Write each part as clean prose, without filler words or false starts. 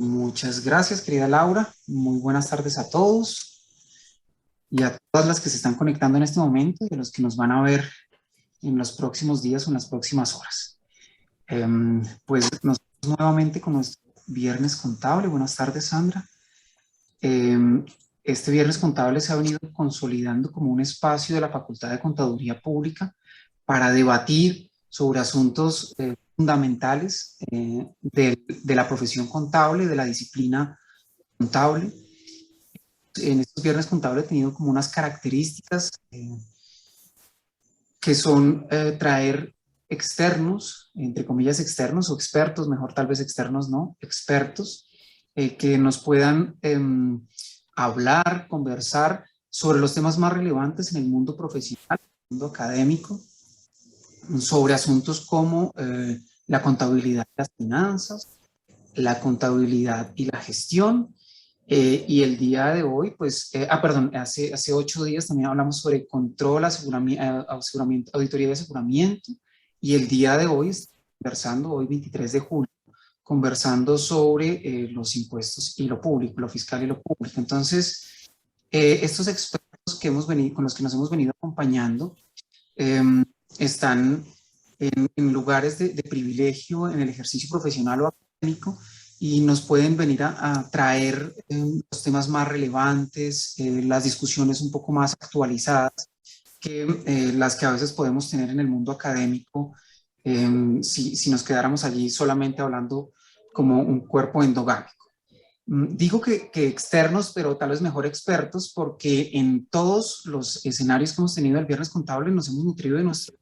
Muchas gracias, querida Laura. Muy buenas tardes a todos y a todas las que se están conectando en este momento y a los que nos van a ver en los próximos días o en las próximas horas. Pues nos vemos nuevamente con nuestro Viernes Contable. Buenas tardes, Sandra. Este Viernes Contable se ha venido consolidando como un espacio de la Facultad de Contaduría Pública para debatir sobre asuntos fundamentales de la profesión contable, de la disciplina contable. En estos Viernes Contable he tenido como unas características que son traer externos, entre comillas externos, o expertos, mejor tal vez externos no, expertos, que nos puedan hablar, conversar sobre los temas más relevantes en el mundo profesional, en el mundo académico, sobre asuntos como la contabilidad y las finanzas, la contabilidad y la gestión. Y el día de hoy, pues, perdón, hace 8 días también hablamos sobre control, aseguramiento, auditoría de aseguramiento. Y el día de hoy, conversando, hoy 23 de julio, conversando sobre los impuestos y lo público, lo fiscal y lo público. Entonces, estos expertos que hemos venido, con los que nos hemos venido acompañando, están en lugares de privilegio en el ejercicio profesional o académico y nos pueden venir a traer los temas más relevantes, las discusiones un poco más actualizadas que las que a veces podemos tener en el mundo académico si nos quedáramos allí solamente hablando como un cuerpo endogámico. Digo que externos, pero tal vez mejor expertos, porque en todos los escenarios que hemos tenido el Viernes Contable nos hemos nutrido de nuestros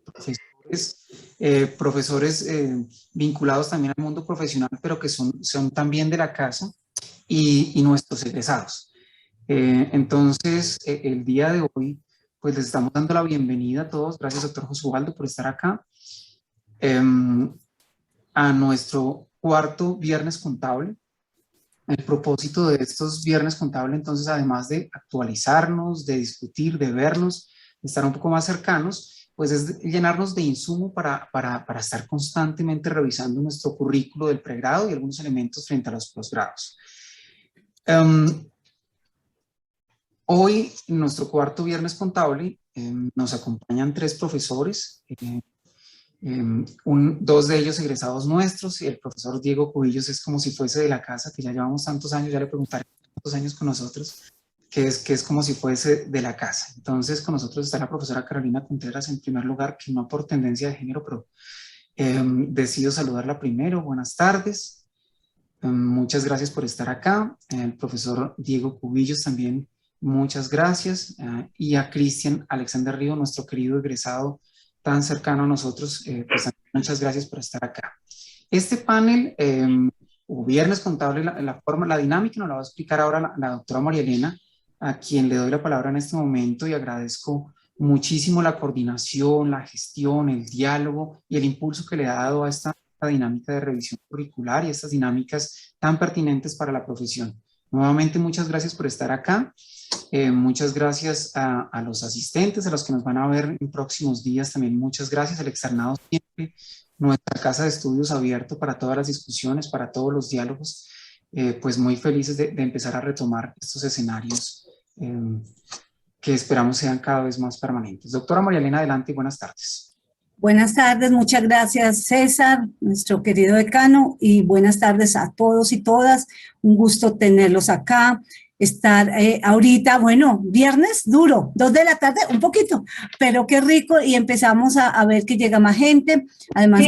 profesores vinculados también al mundo profesional, pero que son también de la casa y nuestros egresados. Entonces, el día de hoy, pues les estamos dando la bienvenida a todos. Gracias, doctor Josualdo, por estar acá. A nuestro cuarto Viernes Contable. El propósito de estos Viernes Contable, entonces, además de actualizarnos, de discutir, de vernos, de estar un poco más cercanos, pues es llenarnos de insumo para estar constantemente revisando nuestro currículo del pregrado y algunos elementos frente a los posgrados. Hoy, en nuestro cuarto Viernes Contable, nos acompañan 3 profesores, dos de ellos egresados nuestros, y el profesor Diego Cubillos es como si fuese de la casa, que ya llevamos tantos años, ya le preguntaré cuántos años con nosotros, que es como si fuese de la casa. Entonces, con nosotros está la profesora Carolina Contreras, en primer lugar, que no por tendencia de género, pero decido saludarla primero. Buenas tardes. Muchas gracias por estar acá. El profesor Diego Cubillos también, muchas gracias. Y a Cristian Alexander Río, nuestro querido egresado tan cercano a nosotros, pues muchas gracias por estar acá. Este panel, o Viernes Contable, la dinámica nos la va a explicar ahora la doctora María Elena, a quien le doy la palabra en este momento y agradezco muchísimo la coordinación, la gestión, el diálogo y el impulso que le ha dado a esta dinámica de revisión curricular y estas dinámicas tan pertinentes para la profesión. Nuevamente, muchas gracias por estar acá. Muchas gracias a los asistentes, a los que nos van a ver en próximos días. También muchas gracias al externado siempre, nuestra casa de estudios abierto para todas las discusiones, para todos los diálogos. Pues muy felices de empezar a retomar estos escenarios que esperamos sean cada vez más permanentes. Doctora María Elena, adelante y buenas tardes. Buenas tardes, muchas gracias César, nuestro querido decano, y buenas tardes a todos y todas. Un gusto tenerlos acá, estar ahorita, bueno, viernes duro, 2 de la tarde, un poquito, pero qué rico, y empezamos a ver que llega más gente, además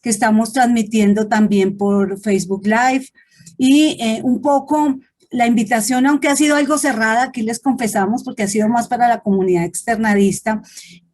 que estamos transmitiendo también por Facebook Live, y un poco la invitación, aunque ha sido algo cerrada, aquí les confesamos, porque ha sido más para la comunidad externadista.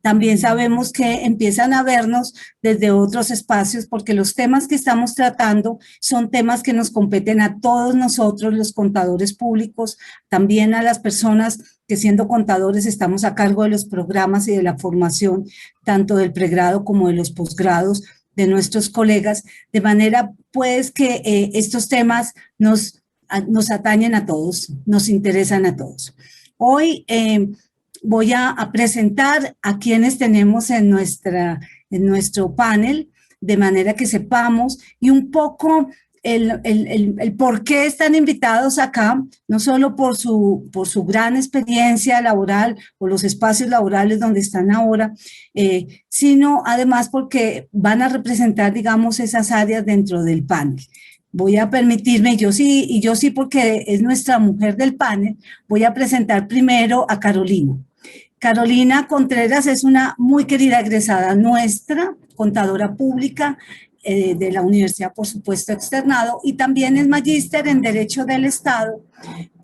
También sabemos que empiezan a vernos desde otros espacios, porque los temas que estamos tratando son temas que nos competen a todos nosotros, los contadores públicos, también a las personas que siendo contadores estamos a cargo de los programas y de la formación, tanto del pregrado como de los posgrados de nuestros colegas, de manera pues que estos temas nos atañen a todos, nos interesan a todos. Hoy voy a presentar a quienes tenemos en nuestro panel, de manera que sepamos y un poco el por qué están invitados acá, no solo por su gran experiencia laboral o los espacios laborales donde están ahora, sino además porque van a representar, digamos, esas áreas dentro del panel. Voy a permitirme, yo sí porque es nuestra mujer del panel, voy a presentar primero a Carolina. Carolina Contreras es una muy querida egresada nuestra, contadora pública de la universidad, por supuesto, externado, y también es magíster en Derecho del Estado,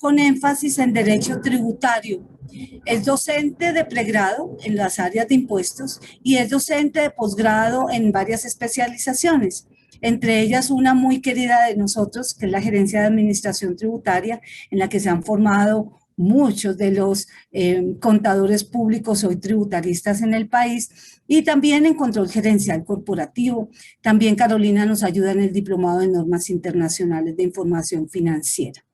con énfasis en Derecho Tributario. Es docente de pregrado en las áreas de impuestos y es docente de posgrado en varias especializaciones, entre ellas una muy querida de nosotros, que es la Gerencia de Administración Tributaria, en la que se han formado muchos de los contadores públicos hoy tributaristas en el país, y también en control gerencial corporativo. También Carolina nos ayuda en el diplomado de normas internacionales de información financiera.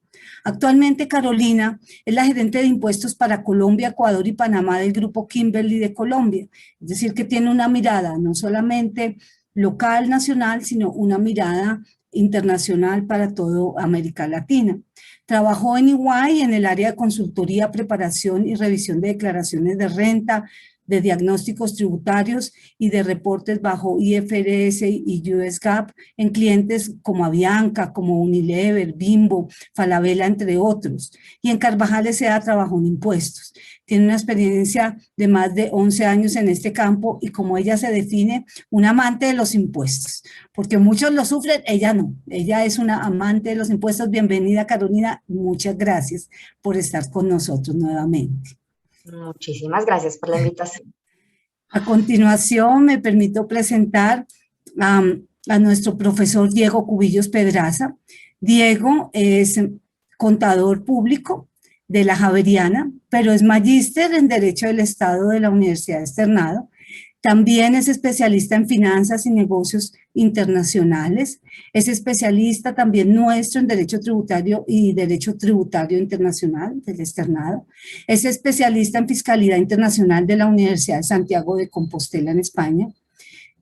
Actualmente Carolina es la gerente de impuestos para Colombia, Ecuador y Panamá del grupo Kimberly de Colombia, es decir, que tiene una mirada no solamente local, nacional, sino una mirada internacional para toda América Latina. Trabajó en EY en el área de consultoría, preparación y revisión de declaraciones de renta, de diagnósticos tributarios y de reportes bajo IFRS y US GAAP en clientes como Avianca, como Unilever, Bimbo, Falabella, entre otros. Y en Carvajal S.A. trabajó en impuestos. Tiene una experiencia de más de 11 años en este campo y, como ella se define, una amante de los impuestos, porque muchos lo sufren, ella no. Ella es una amante de los impuestos. Bienvenida, Carolina. Muchas gracias por estar con nosotros nuevamente. Muchísimas gracias por la invitación. A continuación, me permito presentar a nuestro profesor Diego Cubillos Pedraza. Diego es contador público de la Javeriana, pero es magíster en Derecho del Estado de la Universidad Externado. También es especialista en finanzas y negocios internacionales. Es especialista también nuestro en Derecho Tributario y Derecho Tributario Internacional del Externado. Es especialista en Fiscalidad Internacional de la Universidad de Santiago de Compostela en España.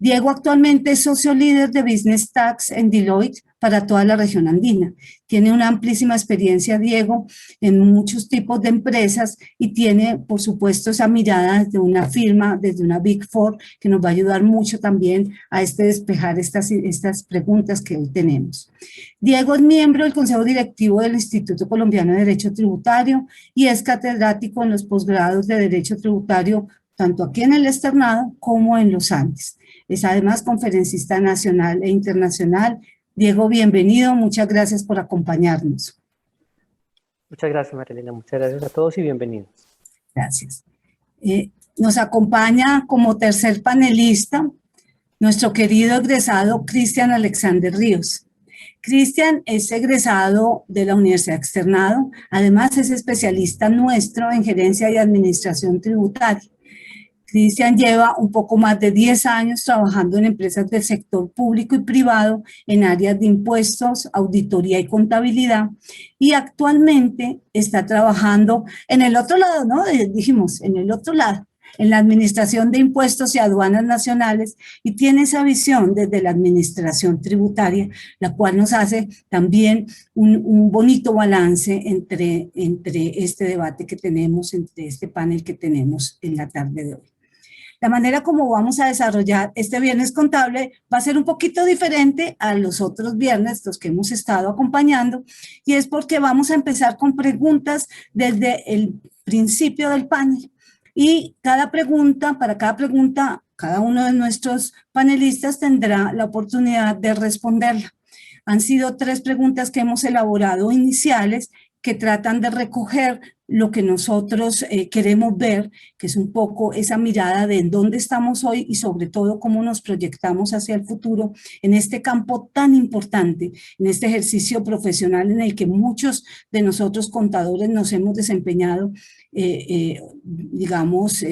Diego actualmente es socio líder de Business Tax en Deloitte para toda la región andina. Tiene una amplísima experiencia, Diego, en muchos tipos de empresas y tiene, por supuesto, esa mirada desde una firma, desde una Big Four, que nos va a ayudar mucho también a despejar estas preguntas que hoy tenemos. Diego es miembro del Consejo Directivo del Instituto Colombiano de Derecho Tributario y es catedrático en los posgrados de Derecho Tributario, tanto aquí en el Externado como en los Andes. Es además conferencista nacional e internacional. Diego, bienvenido, muchas gracias por acompañarnos. Muchas gracias, Marilena, muchas gracias a todos y bienvenidos. Gracias. Nos acompaña como tercer panelista nuestro querido egresado Cristian Alexander Ríos. Cristian es egresado de la Universidad Externado, además es especialista nuestro en gerencia y administración tributaria. Cristian lleva un poco más de 10 años trabajando en empresas del sector público y privado en áreas de impuestos, auditoría y contabilidad, y actualmente está trabajando en el otro lado, ¿no? Dijimos, en el otro lado, en la Administración de Impuestos y Aduanas Nacionales, y tiene esa visión desde la Administración Tributaria, la cual nos hace también un bonito balance entre este debate que tenemos, entre este panel que tenemos en la tarde de hoy. La manera como vamos a desarrollar este viernes contable va a ser un poquito diferente a los otros viernes, los que hemos estado acompañando, y es porque vamos a empezar con preguntas desde el principio del panel. Y para cada pregunta, cada uno de nuestros panelistas tendrá la oportunidad de responderla. Han sido 3 preguntas que hemos elaborado iniciales que tratan de recoger lo que nosotros queremos ver, que es un poco esa mirada de en dónde estamos hoy y sobre todo cómo nos proyectamos hacia el futuro en este campo tan importante, en este ejercicio profesional en el que muchos de nosotros contadores nos hemos desempeñado, digamos,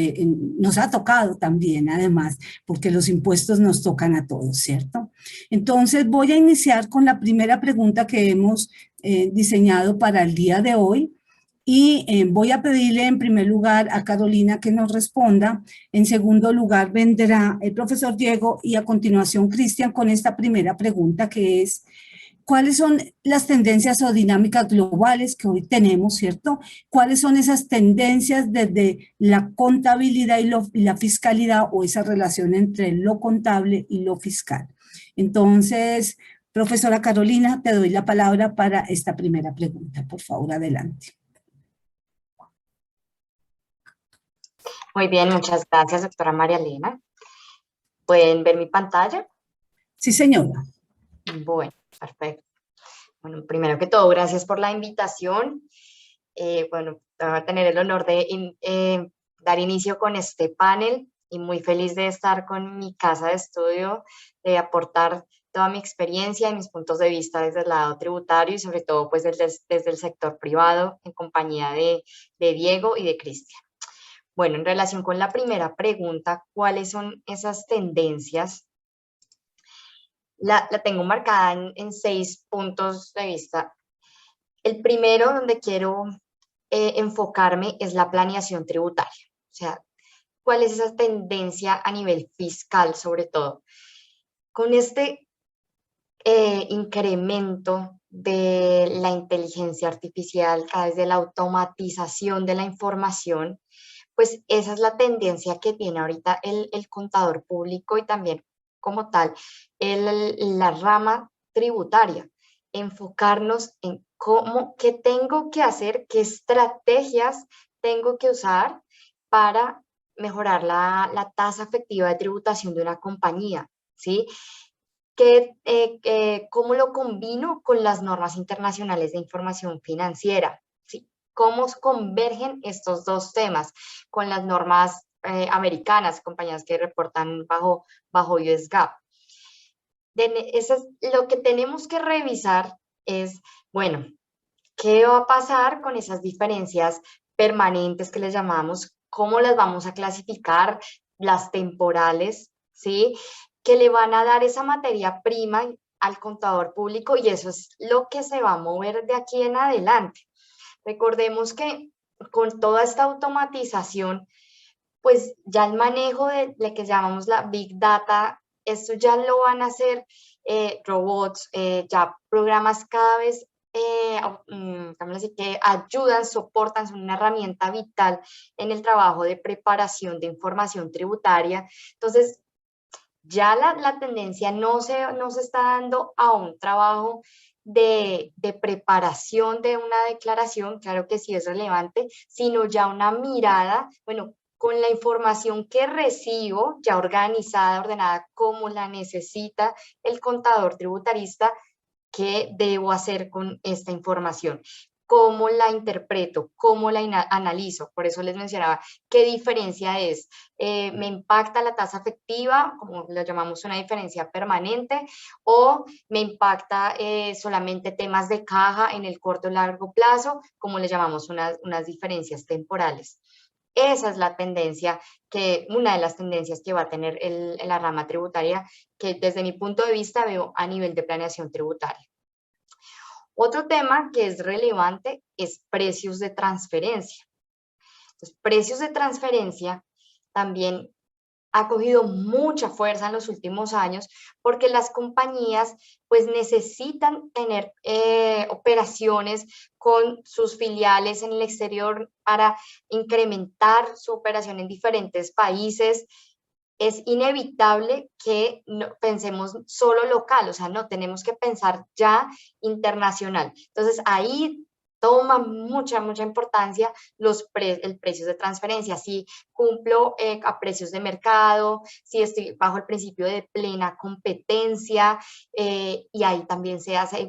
nos ha tocado también además, porque los impuestos nos tocan a todos, ¿cierto? Entonces voy a iniciar con la primera pregunta que hemos diseñado para el día de hoy. Y voy a pedirle en primer lugar a Carolina que nos responda. En segundo lugar vendrá el profesor Diego y a continuación Cristian con esta primera pregunta, que es ¿cuáles son las tendencias o dinámicas globales que hoy tenemos, cierto? ¿Cuáles son esas tendencias desde la contabilidad y la fiscalidad o esa relación entre lo contable y lo fiscal? Entonces, profesora Carolina, te doy la palabra para esta primera pregunta. Por favor, adelante. Muy bien, muchas gracias, doctora María Elena. ¿Pueden ver mi pantalla? Sí, señora. Bueno, perfecto. Bueno, primero que todo, gracias por la invitación. Bueno, voy a tener el honor de dar inicio con este panel y muy feliz de estar con mi casa de estudio, de aportar toda mi experiencia y mis puntos de vista desde el lado tributario y sobre todo pues desde el sector privado en compañía de Diego y de Cristian. Bueno, en relación con la primera pregunta, ¿cuáles son esas tendencias? La tengo marcada en 6 puntos de vista. El primero donde quiero enfocarme es la planeación tributaria. O sea, ¿cuál es esa tendencia a nivel fiscal sobre todo? Con este incremento de la inteligencia artificial, a través de la automatización de la información, pues esa es la tendencia que tiene ahorita el contador público y también como tal la rama tributaria. Enfocarnos en qué tengo que hacer, qué estrategias tengo que usar para mejorar la tasa efectiva de tributación de una compañía, ¿sí? ¿Cómo lo combino con las normas internacionales de información financiera? ¿Sí? ¿Cómo convergen estos dos temas con las normas americanas, compañías que reportan bajo US GAAP? Lo que tenemos que revisar es, bueno, ¿qué va a pasar con esas diferencias permanentes que les llamamos? ¿Cómo las vamos a clasificar? Las temporales, ¿sí? Que le van a dar esa materia prima al contador público y eso es lo que se va a mover de aquí en adelante. Recordemos que con toda esta automatización, pues ya el manejo de lo que llamamos la Big Data, esto ya lo van a hacer robots, ya programas cada vez así que ayudan, soportan, son una herramienta vital en el trabajo de preparación de información tributaria. Entonces, ya la tendencia no se está dando a un trabajo de preparación de una declaración, claro que sí es relevante, sino ya una mirada, bueno, con la información que recibo, ya organizada, ordenada, como la necesita el contador tributarista, ¿qué debo hacer con esta información? ¿Cómo la interpreto? ¿Cómo la analizo? Por eso les mencionaba qué diferencia es. ¿Me impacta la tasa efectiva, como lo llamamos una diferencia permanente, o me impacta solamente temas de caja en el corto o largo plazo, como le llamamos unas diferencias temporales? Esa es la tendencia, una de las tendencias que va a tener la rama tributaria, que desde mi punto de vista veo a nivel de planeación tributaria. Otro tema que es relevante es precios de transferencia. Los precios de transferencia también ha cogido mucha fuerza en los últimos años porque las compañías pues necesitan tener operaciones con sus filiales en el exterior para incrementar su operación en diferentes países. Es inevitable que pensemos solo local, o sea, no, tenemos que pensar ya internacional. Entonces, ahí toma mucha importancia el precio de transferencia, si cumplo a precios de mercado, si estoy bajo el principio de plena competencia, y ahí también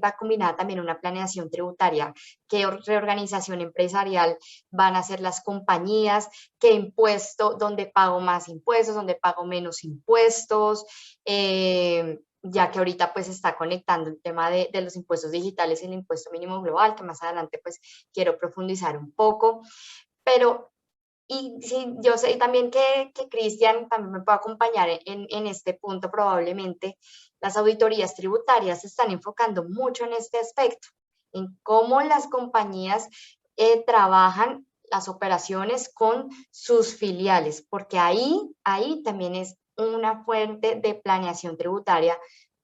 va combinada también una planeación tributaria, qué reorganización empresarial van a hacer las compañías, qué impuesto, dónde pago más impuestos, dónde pago menos impuestos, ya que ahorita pues está conectando el tema de los impuestos digitales y el impuesto mínimo global, que más adelante pues quiero profundizar un poco, pero y sí, yo sé también que Cristian también me puede acompañar en este punto probablemente. Las auditorías tributarias se están enfocando mucho en este aspecto, en cómo las compañías trabajan las operaciones con sus filiales, porque ahí también es una fuente de planeación tributaria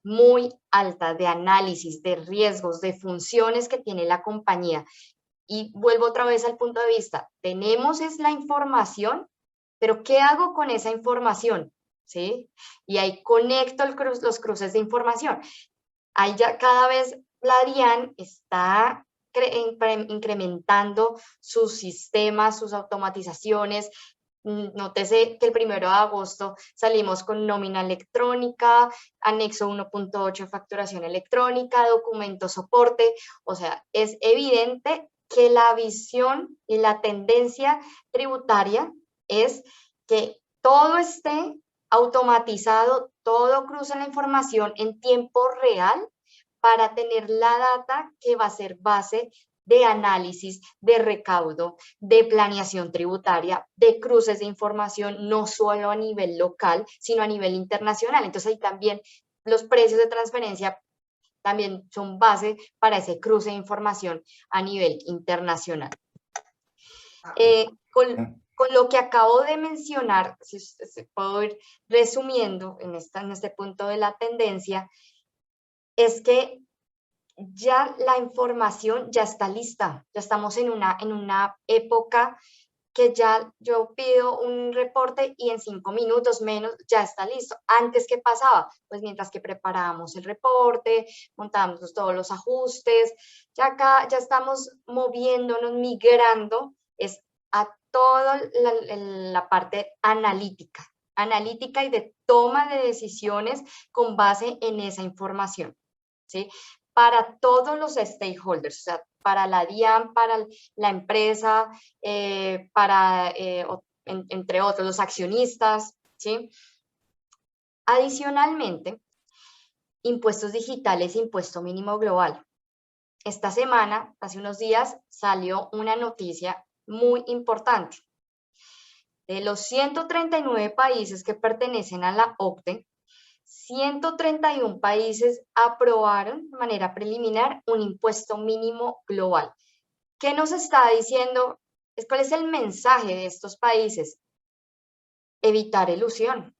muy alta de análisis, de riesgos, de funciones que tiene la compañía. Y vuelvo otra vez al punto de vista, tenemos es la información, pero ¿qué hago con esa información? ¿Sí? Y ahí conecto los cruces de información. Ahí ya cada vez la DIAN está incrementando sus sistemas, sus automatizaciones. Nótese que el 1 de agosto salimos con nómina electrónica, anexo 1.8 facturación electrónica, documento soporte. O sea, es evidente que la visión y la tendencia tributaria es que todo esté automatizado, todo cruza la información en tiempo real para tener la data que va a ser base de análisis, de recaudo, de planeación tributaria, de cruces de información, no solo a nivel local, sino a nivel internacional. Entonces ahí también los precios de transferencia también son base para ese cruce de información a nivel internacional. Con lo que acabo de mencionar, si puedo ir resumiendo en este punto de la tendencia, es que ya la información ya está lista, ya estamos en una época que ya yo pido un reporte y en 5 minutos menos ya está listo. Antes, ¿qué pasaba? Pues mientras que preparábamos el reporte, montábamos todos los ajustes, ya acá ya estamos moviéndonos, migrando es a toda la parte analítica y de toma de decisiones con base en esa información, ¿sí? Para todos los stakeholders, o sea, para la DIAN, para la empresa, entre otros, los accionistas, ¿sí? Adicionalmente, impuestos digitales, impuesto mínimo global. Esta semana, hace unos días, salió una noticia muy importante. De los 139 países que pertenecen a la OCDE, 131 países aprobaron de manera preliminar un impuesto mínimo global. ¿Qué nos está diciendo? ¿Cuál es el mensaje de estos países? Evitar elusión,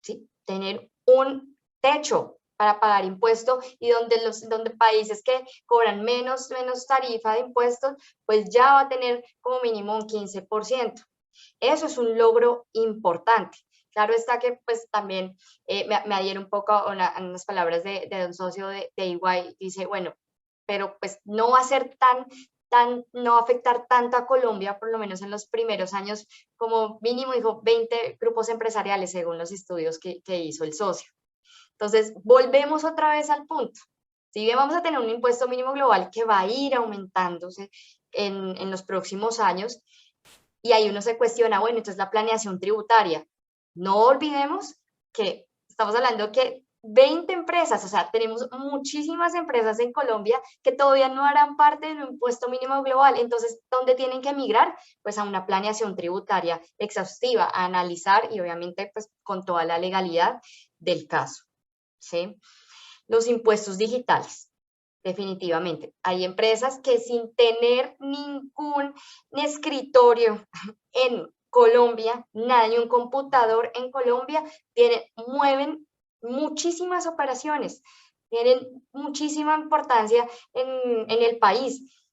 ¿sí? Tener un techo para pagar impuestos y donde países que cobran menos tarifa de impuestos, pues ya va a tener como mínimo un 15%. Eso es un logro importante. Claro está que pues también me adhiero un poco a unas palabras de un socio de EY, dice, bueno, pero pues no va a ser no va a afectar tanto a Colombia, por lo menos en los primeros años, como mínimo dijo 20 grupos empresariales según los estudios que hizo el socio. Entonces, volvemos otra vez al punto. Si bien vamos a tener un impuesto mínimo global que va a ir aumentándose en los próximos años, y ahí uno se cuestiona, bueno, entonces la planeación tributaria. No olvidemos que estamos hablando que 20 empresas, o sea, tenemos muchísimas empresas en Colombia que todavía no harán parte del impuesto mínimo global. Entonces, ¿dónde tienen que migrar? Pues a una planeación tributaria exhaustiva, a analizar y obviamente pues con toda la legalidad del caso, ¿sí? Los impuestos digitales. Definitivamente. Hay empresas que sin tener ningún escritorio en Colombia, nada, ni un computador en Colombia, mueven muchísimas operaciones, tienen muchísima importancia en el país.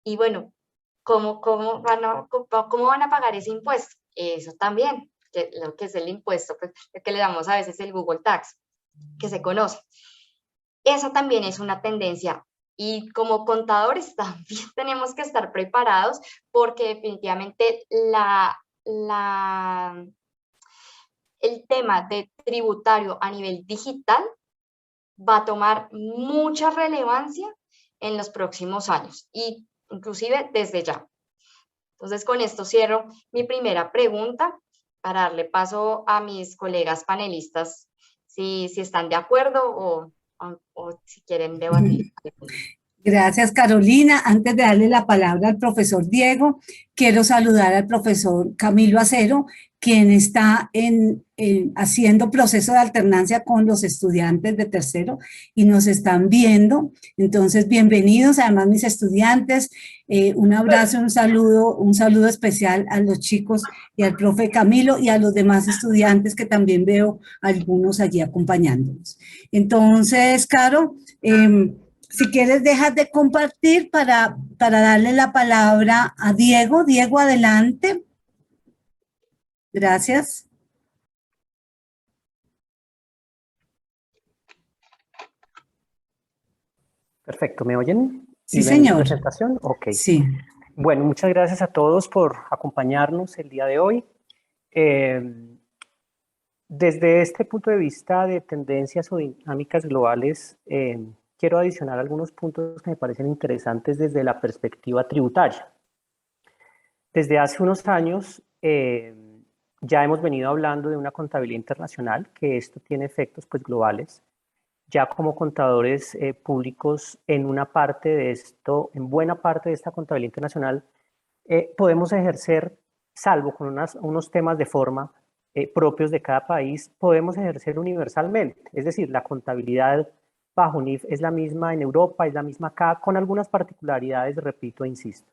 Y bueno, ¿cómo van a pagar ese impuesto? Eso también, lo que es el impuesto, pues, que le damos a veces el Google Tax, que se conoce. Esa también es una tendencia y como contadores también tenemos que estar preparados porque definitivamente el tema de tributario a nivel digital va a tomar mucha relevancia en los próximos años y inclusive desde ya. Entonces con esto cierro mi primera pregunta para darle paso a mis colegas panelistas si están de acuerdo o si quieren debatir. Gracias, Carolina. Antes de darle la palabra al profesor Diego, quiero saludar al profesor Camilo Acero, quien está haciendo proceso de alternancia con los estudiantes de tercero y nos están viendo. Entonces, bienvenidos, además, mis estudiantes. Un abrazo, un saludo especial a los chicos y al profe Camilo y a los demás estudiantes que también veo algunos allí acompañándonos. Entonces, Caro, si quieres, dejas de compartir para darle la palabra a Diego. Diego, adelante. Gracias. Perfecto, ¿me oyen? Sí, ¿Y ven mi señor. presentación? Ok. Sí. Bueno, muchas gracias a todos por acompañarnos el día de hoy. Desde este punto de vista de tendencias o dinámicas globales, quiero adicionar algunos puntos que me parecen interesantes desde la perspectiva tributaria. Desde hace unos años ya hemos venido hablando de una contabilidad internacional, que esto tiene efectos pues, globales. Ya como contadores públicos, en una parte de esto, en buena parte de esta contabilidad internacional, podemos ejercer, salvo con unos temas de forma propios de cada país, podemos ejercer universalmente. Es decir, la contabilidad bajo NIF es la misma en Europa, es la misma acá, con algunas particularidades, repito e insisto.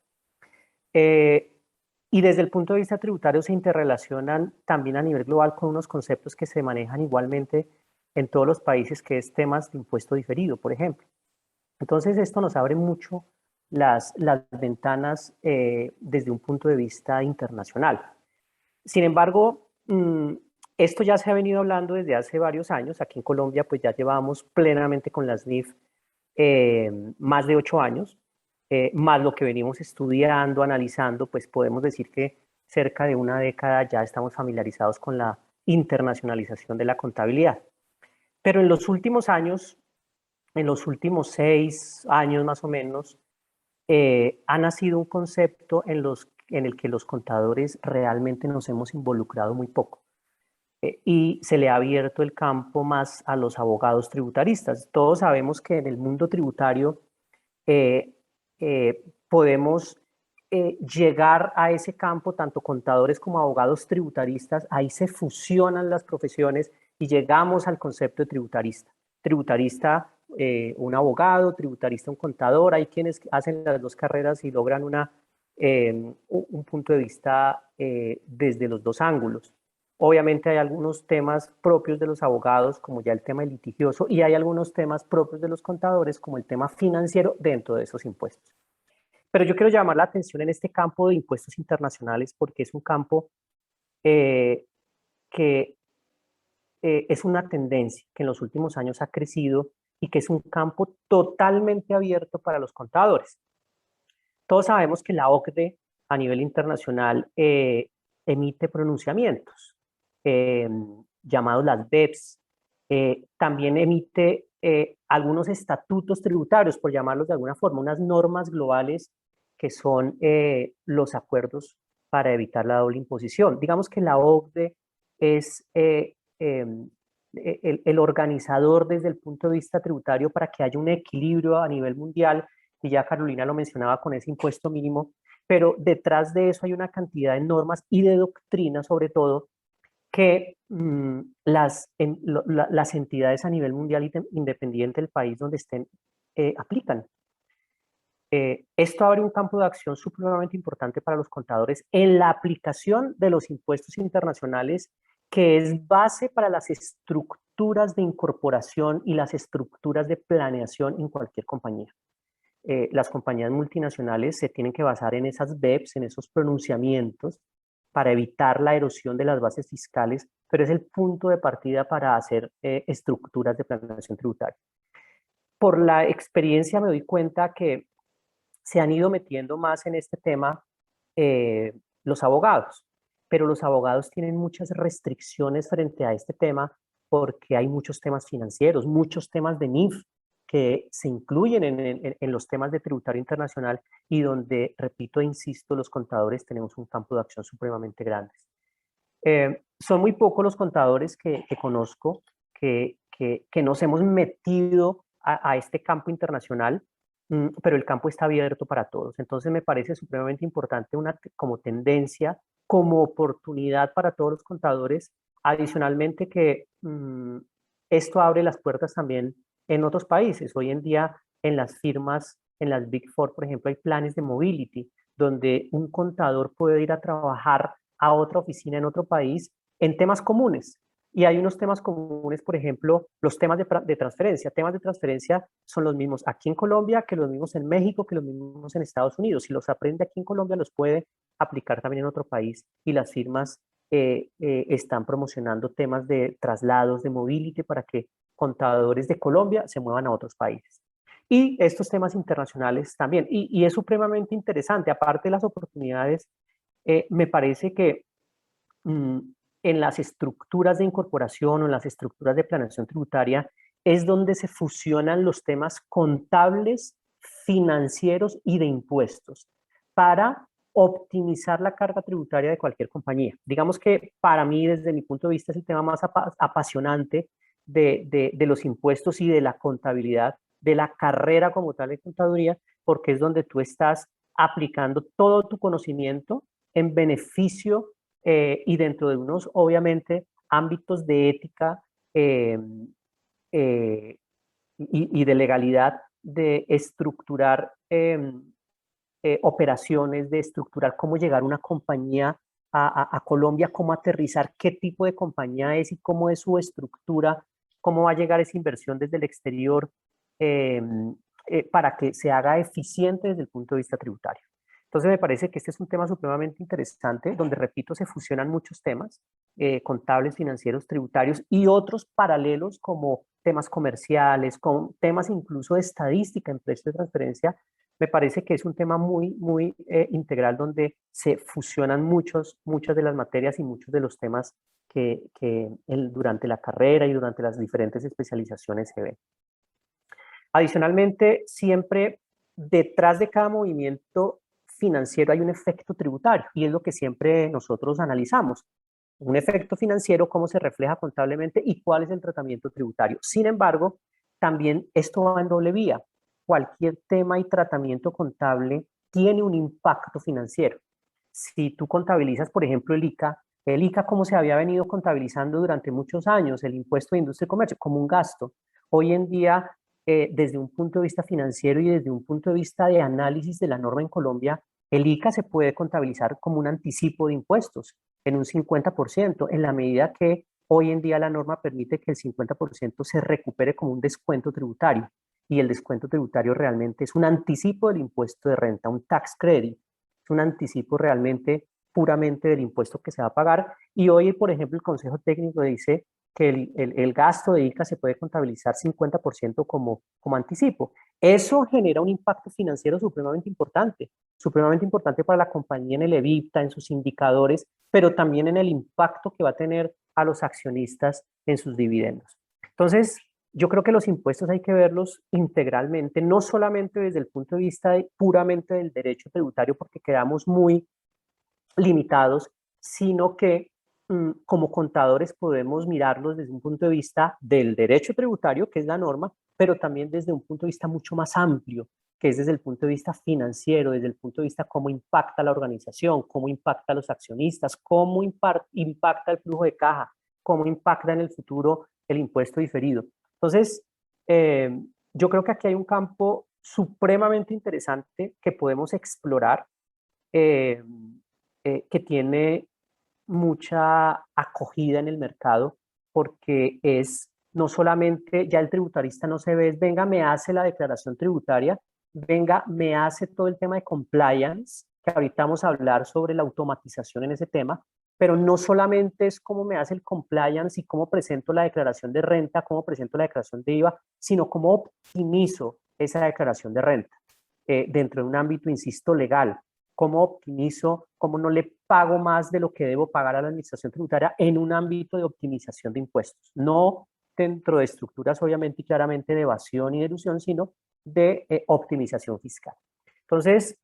Y desde el punto de vista tributario se interrelacionan también a nivel global con unos conceptos que se manejan igualmente en todos los países, que es temas de impuesto diferido, por ejemplo. Entonces, esto nos abre mucho las ventanas desde un punto de vista internacional. Sin embargo, esto ya se ha venido hablando desde hace varios años. Aquí en Colombia, pues ya llevamos plenamente con las NIF más de 8 años, más lo que venimos estudiando, analizando, pues podemos decir que cerca de una década ya estamos familiarizados con la internacionalización de la contabilidad. Pero en los últimos años, en los últimos 6 años más o menos, ha nacido un concepto en el que los contadores realmente nos hemos involucrado muy poco. Y se le ha abierto el campo más a los abogados tributaristas. Todos sabemos que en el mundo tributario podemos llegar a ese campo, tanto contadores como abogados tributaristas, ahí se fusionan las profesiones y llegamos al concepto de tributarista. Tributarista, un abogado, tributarista, un contador, hay quienes hacen las dos carreras y logran un punto de vista desde los dos ángulos. Obviamente hay algunos temas propios de los abogados, como ya el tema litigioso, y hay algunos temas propios de los contadores, como el tema financiero dentro de esos impuestos. Pero yo quiero llamar la atención en este campo de impuestos internacionales porque es un campo que es una tendencia que en los últimos años ha crecido y que es un campo totalmente abierto para los contadores. Todos sabemos que la OCDE a nivel internacional emite pronunciamientos llamados las BEPS. También emite algunos estatutos tributarios, por llamarlos de alguna forma, unas normas globales que son los acuerdos para evitar la doble imposición. Digamos que la OCDE es el organizador desde el punto de vista tributario para que haya un equilibrio a nivel mundial, y ya Carolina lo mencionaba con ese impuesto mínimo, pero detrás de eso hay una cantidad de normas y de doctrinas, sobre todo, que las entidades a nivel mundial independiente del país donde estén aplican. Esto abre un campo de acción supremamente importante para los contadores en la aplicación de los impuestos internacionales, que es base para las estructuras de incorporación y las estructuras de planeación en cualquier compañía. Las compañías multinacionales se tienen que basar en esas BEPS, en esos pronunciamientos, para evitar la erosión de las bases fiscales, pero es el punto de partida para hacer estructuras de planeación tributaria. Por la experiencia me doy cuenta que se han ido metiendo más en este tema los abogados, pero los abogados tienen muchas restricciones frente a este tema porque hay muchos temas financieros, muchos temas de NIF que se incluyen en los temas de tributario internacional y donde, repito e insisto, los contadores tenemos un campo de acción supremamente grande. Son muy pocos los contadores que conozco que nos hemos metido a este campo internacional. pero el campo está abierto para todos. Entonces me parece supremamente importante como tendencia, como oportunidad para todos los contadores, adicionalmente que esto abre las puertas también en otros países. Hoy en día en las firmas, en las Big Four, por ejemplo, hay planes de mobility, donde un contador puede ir a trabajar a otra oficina en otro país en temas comunes. Y hay unos temas comunes, por ejemplo, los temas de transferencia. Temas de transferencia son los mismos aquí en Colombia, que los mismos en México, que los mismos en Estados Unidos. Si los aprende aquí en Colombia, los puede aplicar también en otro país. Y las firmas están promocionando temas de traslados, de mobility, para que contadores de Colombia se muevan a otros países. Y estos temas internacionales también. Y es supremamente interesante. Aparte de las oportunidades, me parece que en las estructuras de incorporación o en las estructuras de planeación tributaria es donde se fusionan los temas contables, financieros y de impuestos para optimizar la carga tributaria de cualquier compañía. Digamos que para mí, desde mi punto de vista, es el tema más apasionante de los impuestos y de la contabilidad, de la carrera como tal de contaduría, porque es donde tú estás aplicando todo tu conocimiento en beneficio y dentro de unos, obviamente, ámbitos de ética y de legalidad, de estructurar operaciones, de estructurar cómo llegar una compañía a Colombia, cómo aterrizar, qué tipo de compañía es y cómo es su estructura, cómo va a llegar esa inversión desde el exterior para que se haga eficiente desde el punto de vista tributario. Entonces me parece que este es un tema supremamente interesante, donde, repito, se fusionan muchos temas, contables, financieros, tributarios y otros paralelos como temas comerciales, con temas incluso de estadística en precios de transferencia. Me parece que es un tema muy integral, donde se fusionan muchas de las materias y muchos de los temas que durante la carrera y durante las diferentes especializaciones se ven. Adicionalmente, siempre detrás de cada movimiento financiero hay un efecto tributario, y es lo que siempre nosotros analizamos. Un efecto financiero, cómo se refleja contablemente y cuál es el tratamiento tributario. Sin embargo, también esto va en doble vía. Cualquier tema y tratamiento contable tiene un impacto financiero. Si tú contabilizas, por ejemplo, el ICA como se había venido contabilizando durante muchos años, el impuesto de industria y comercio, como un gasto. Hoy en día, desde un punto de vista financiero y desde un punto de vista de análisis de la norma en Colombia, el ICA se puede contabilizar como un anticipo de impuestos en un 50%, en la medida que hoy en día la norma permite que el 50% se recupere como un descuento tributario, y el descuento tributario realmente es un anticipo del impuesto de renta, un tax credit, es un anticipo realmente puramente del impuesto que se va a pagar. Y hoy, por ejemplo, el Consejo Técnico dice que el gasto de ICA se puede contabilizar 50% como anticipo. Eso genera un impacto financiero supremamente importante para la compañía en el EBITDA, en sus indicadores, pero también en el impacto que va a tener a los accionistas en sus dividendos. Entonces, yo creo que los impuestos hay que verlos integralmente, no solamente desde el punto de vista puramente del derecho tributario, porque quedamos muy limitados, sino que como contadores podemos mirarlos desde un punto de vista del derecho tributario, que es la norma, pero también desde un punto de vista mucho más amplio, que es desde el punto de vista financiero, desde el punto de vista cómo impacta la organización, cómo impacta a los accionistas, cómo impacta el flujo de caja, cómo impacta en el futuro el impuesto diferido. Entonces, yo creo que aquí hay un campo supremamente interesante que podemos explorar, que tiene mucha acogida en el mercado, porque es no solamente, ya el tributarista no se ve, es venga, me hace la declaración tributaria, venga, me hace todo el tema de compliance, que ahorita vamos a hablar sobre la automatización en ese tema, pero no solamente es cómo me hace el compliance y cómo presento la declaración de renta, cómo presento la declaración de IVA, sino cómo optimizo esa declaración de renta dentro de un ámbito, insisto, legal. Cómo optimizo, cómo no le pago más de lo que debo pagar a la administración tributaria en un ámbito de optimización de impuestos. No dentro de estructuras, obviamente y claramente, de evasión y de elusión, sino de optimización fiscal. Entonces,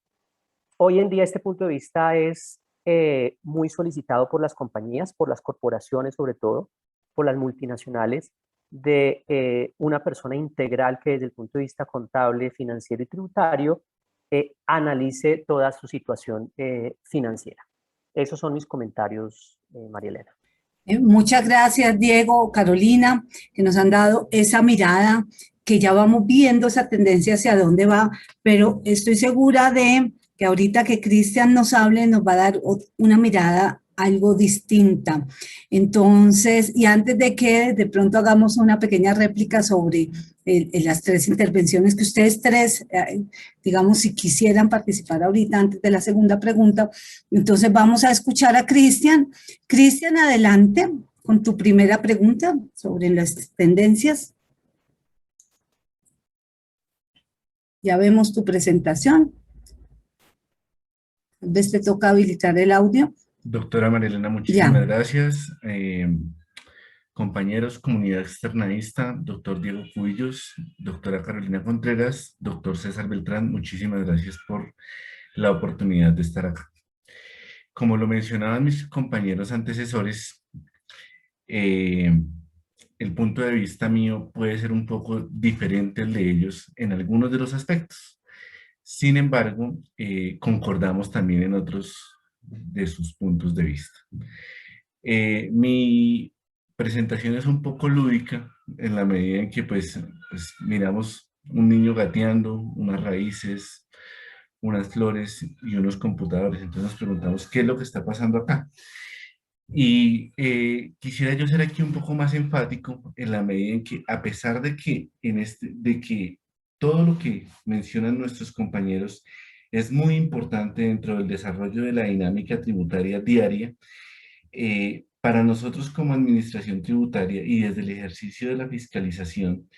hoy en día este punto de vista es muy solicitado por las compañías, por las corporaciones sobre todo, por las multinacionales, de una persona integral que desde el punto de vista contable, financiero y tributario analice toda su situación financiera. Esos son mis comentarios, María Elena. Muchas gracias, Diego, Carolina, que nos han dado esa mirada, que ya vamos viendo esa tendencia hacia dónde va, pero estoy segura de que ahorita que Cristian nos hable, nos va a dar una mirada algo distinta. Entonces, y antes de que de pronto hagamos una pequeña réplica sobre las tres intervenciones que ustedes tres, digamos, si quisieran participar ahorita antes de la segunda pregunta, entonces vamos a escuchar a Cristian. Cristian, adelante con tu primera pregunta sobre las tendencias. Ya vemos tu presentación. Tal vez te toca habilitar el audio. Doctora María Elena, muchísimas gracias. Compañeros, comunidad externadista, doctor Diego Cubillos, doctora Carolina Contreras, doctor César Beltrán, muchísimas gracias por la oportunidad de estar acá. Como lo mencionaban mis compañeros antecesores, el punto de vista mío puede ser un poco diferente al de ellos en algunos de los aspectos. Sin embargo, concordamos también en otros de sus puntos de vista. Mi presentación es un poco lúdica en la medida en que pues miramos un niño gateando, unas raíces, unas flores y unos computadores. Entonces nos preguntamos qué es lo que está pasando acá. Y quisiera yo ser aquí un poco más enfático en la medida en que, a pesar de que, de que todo lo que mencionan nuestros compañeros es muy importante dentro del desarrollo de la dinámica tributaria diaria, para nosotros como administración tributaria y desde el ejercicio de la fiscalización,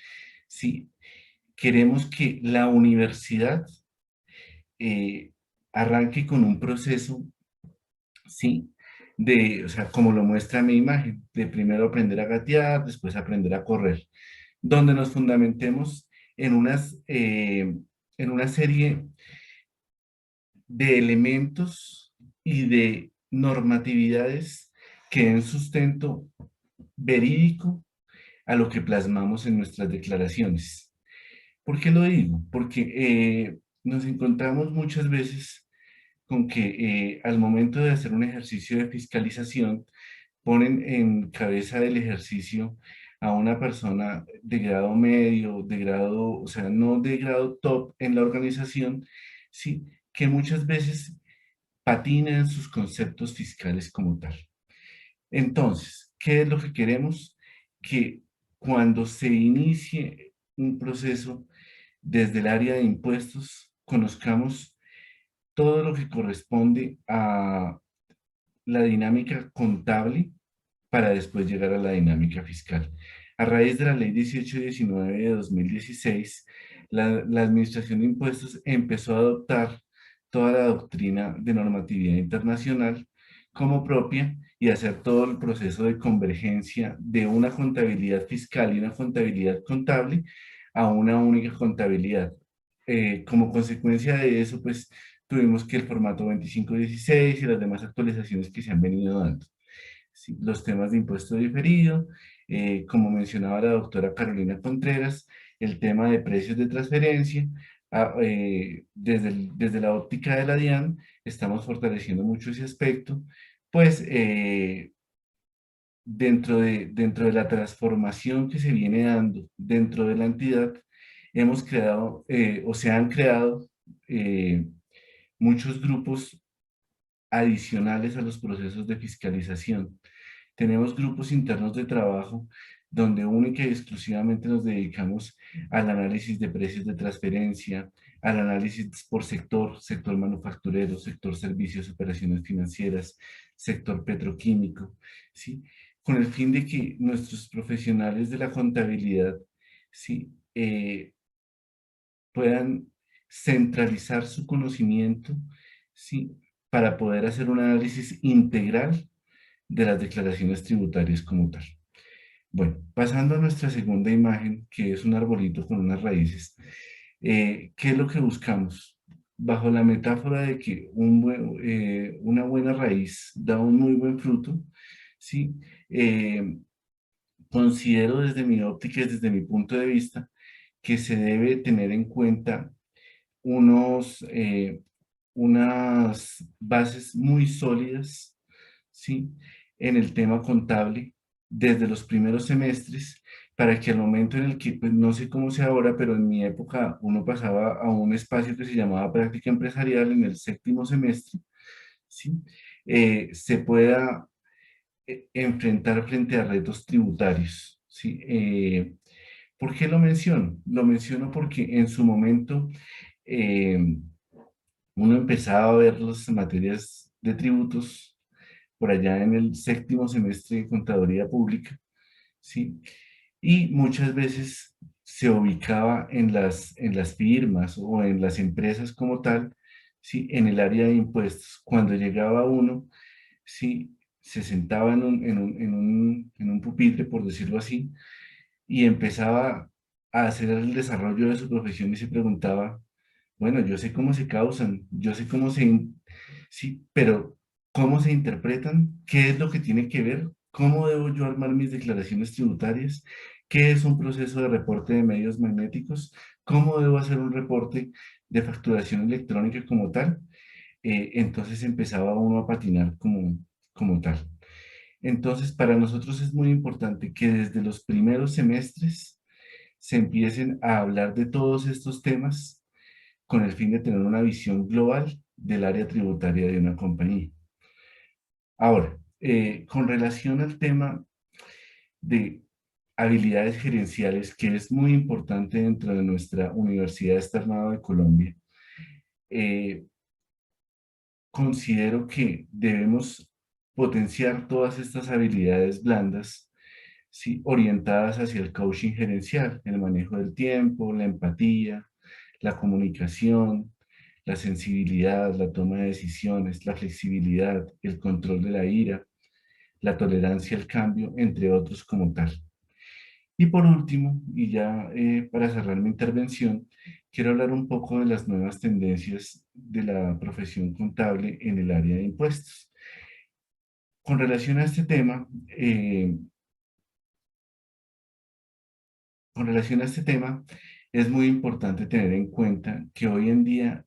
sí, queremos que la universidad arranque con un proceso, sí, o sea, como lo muestra mi imagen, de primero aprender a gatear, después aprender a correr, donde nos fundamentemos en una serie de elementos y de normatividades que den sustento verídico a lo que plasmamos en nuestras declaraciones. ¿Por qué lo digo? Porque nos encontramos muchas veces con que al momento de hacer un ejercicio de fiscalización, ponen en cabeza del ejercicio a una persona de grado medio, de grado, o sea, no de grado top en la organización, sí, que muchas veces patina en sus conceptos fiscales como tal. Entonces, ¿qué es lo que queremos? Que cuando se inicie un proceso desde el área de impuestos, conozcamos todo lo que corresponde a la dinámica contable para después llegar a la dinámica fiscal. A raíz de la Ley 1819 de 2016, la Administración de Impuestos empezó a adoptar toda la doctrina de normatividad internacional como propia y hacer todo el proceso de convergencia de una contabilidad fiscal y una contabilidad contable a una única contabilidad. Como consecuencia de eso, pues tuvimos que el formato 2516 y las demás actualizaciones que se han venido dando. Sí, los temas de impuesto diferido, como mencionaba la doctora Carolina Contreras, el tema de precios de transferencia, desde la óptica de la DIAN, estamos fortaleciendo mucho ese aspecto, pues dentro de la transformación que se viene dando dentro de la entidad, hemos creado o se han creado muchos grupos adicionales a los procesos de fiscalización. Tenemos grupos internos de trabajo donde única y exclusivamente nos dedicamos al análisis de precios de transferencia, al análisis por sector manufacturero, sector servicios, operaciones financieras, sector petroquímico, ¿sí? Con el fin de que nuestros profesionales de la contabilidad, ¿sí? Puedan centralizar su conocimiento, ¿sí? Para poder hacer un análisis integral de las declaraciones tributarias como tal. Bueno, pasando a nuestra segunda imagen, que es un arbolito con unas raíces, ¿qué es lo que buscamos? Bajo la metáfora de que una buena raíz da un muy buen fruto, ¿sí? considero desde mi óptica y desde mi punto de vista que se debe tener en cuenta unas bases muy sólidas, ¿sí? En el tema contable desde los primeros semestres, para que al momento en el que, pues no sé cómo sea ahora, pero en mi época uno pasaba a un espacio que se llamaba práctica empresarial en el séptimo semestre, ¿sí? Se pueda enfrentar frente a retos tributarios, ¿sí? ¿Por qué lo menciono? Lo menciono porque en su momento eh, uno empezaba a ver las materias de tributos por allá en el séptimo semestre de Contaduría Pública, ¿sí? Y muchas veces se ubicaba en las firmas o en las empresas como tal, ¿sí? En el área de impuestos. Cuando llegaba uno, ¿sí? Se sentaba en un pupitre, por decirlo así, y empezaba a hacer el desarrollo de su profesión y se preguntaba, bueno, yo sé cómo se causan, yo sé cómo sí, pero ¿cómo se interpretan? ¿Qué es lo que tiene que ver? ¿Cómo debo yo armar mis declaraciones tributarias? ¿Qué es un proceso de reporte de medios magnéticos? ¿Cómo debo hacer un reporte de facturación electrónica como tal? Entonces empezaba uno a patinar como tal. Entonces, para nosotros es muy importante que desde los primeros semestres se empiecen a hablar de todos estos temas con el fin de tener una visión global del área tributaria de una compañía. Ahora, con relación al tema de habilidades gerenciales, que es muy importante dentro de nuestra Universidad Externado de Colombia, eh, considero que debemos potenciar todas estas habilidades blandas, ¿sí? Orientadas hacia el coaching gerencial, el manejo del tiempo, la empatía, la comunicación, la sensibilidad, la toma de decisiones, la flexibilidad, el control de la ira, la tolerancia al cambio, entre otros como tal. Y por último, y ya para cerrar mi intervención, quiero hablar un poco de las nuevas tendencias de la profesión contable en el área de impuestos. Con relación a este tema, con relación a este tema, es muy importante tener en cuenta que hoy en día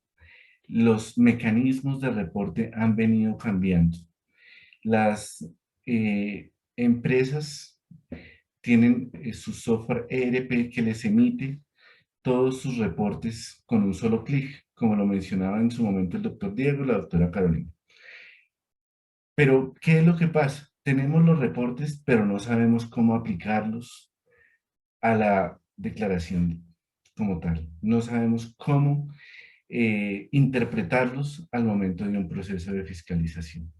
los mecanismos de reporte han venido cambiando. Las empresas tienen su software ERP que les emite todos sus reportes con un solo clic, como lo mencionaba en su momento el doctor Diego y la doctora Carolina. Pero, ¿qué es lo que pasa? Tenemos los reportes, pero no sabemos cómo aplicarlos a la declaración como tal. No sabemos cómo interpretarlos al momento de un proceso de fiscalización.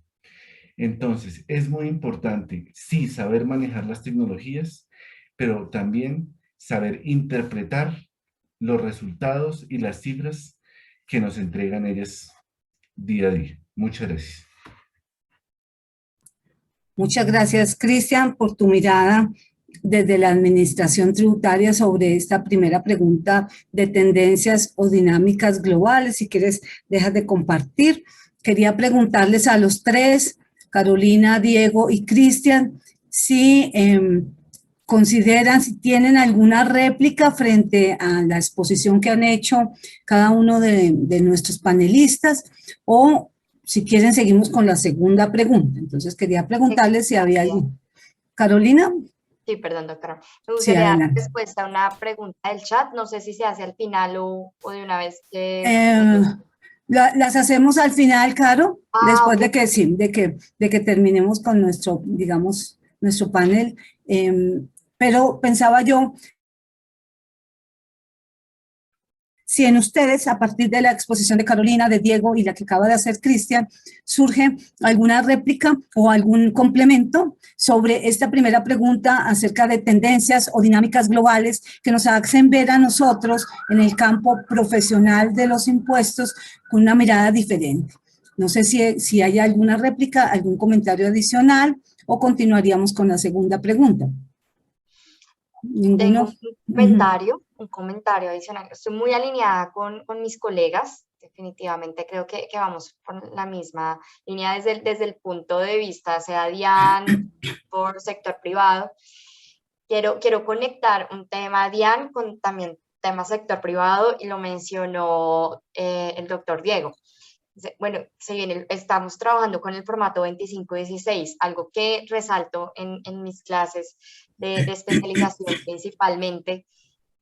Entonces, es muy importante, sí, saber manejar las tecnologías, pero también saber interpretar los resultados y las cifras que nos entregan ellas día a día. Muchas gracias. Muchas gracias, Cristian, por tu mirada desde la administración tributaria sobre esta primera pregunta de tendencias o dinámicas globales. Si quieres, dejas de compartir. Quería preguntarles a los tres, Carolina, Diego y Cristian, si consideran, si tienen alguna réplica frente a la exposición que han hecho cada uno de nuestros panelistas, o si quieren seguimos con la segunda pregunta. Entonces quería preguntarles si había algún. Carolina. Sí, perdón, doctora. Me Sí, gustaría dar adelante. respuesta a una pregunta del chat. No sé si se hace al final o de una vez que... Las hacemos al final, Caro, Ah, después ok. de que sí, de que terminemos con nuestro, digamos, nuestro panel. Pero pensaba yo, si en ustedes, a partir de la exposición de Carolina, de Diego y la que acaba de hacer Cristian, surge alguna réplica o algún complemento sobre esta primera pregunta acerca de tendencias o dinámicas globales que nos hacen ver a nosotros en el campo profesional de los impuestos con una mirada diferente. No sé si hay alguna réplica, algún comentario adicional o continuaríamos con la segunda pregunta. Tengo ¿Ninguno? un comentario adicional. Estoy muy alineada con mis colegas. Definitivamente creo que vamos por la misma línea desde el punto de vista, sea DIAN, por sector privado. quiero conectar un tema DIAN con también tema sector privado y lo mencionó el doctor Diego. Bueno, estamos trabajando con el formato 25-16, algo que resalto en mis clases de especialización principalmente.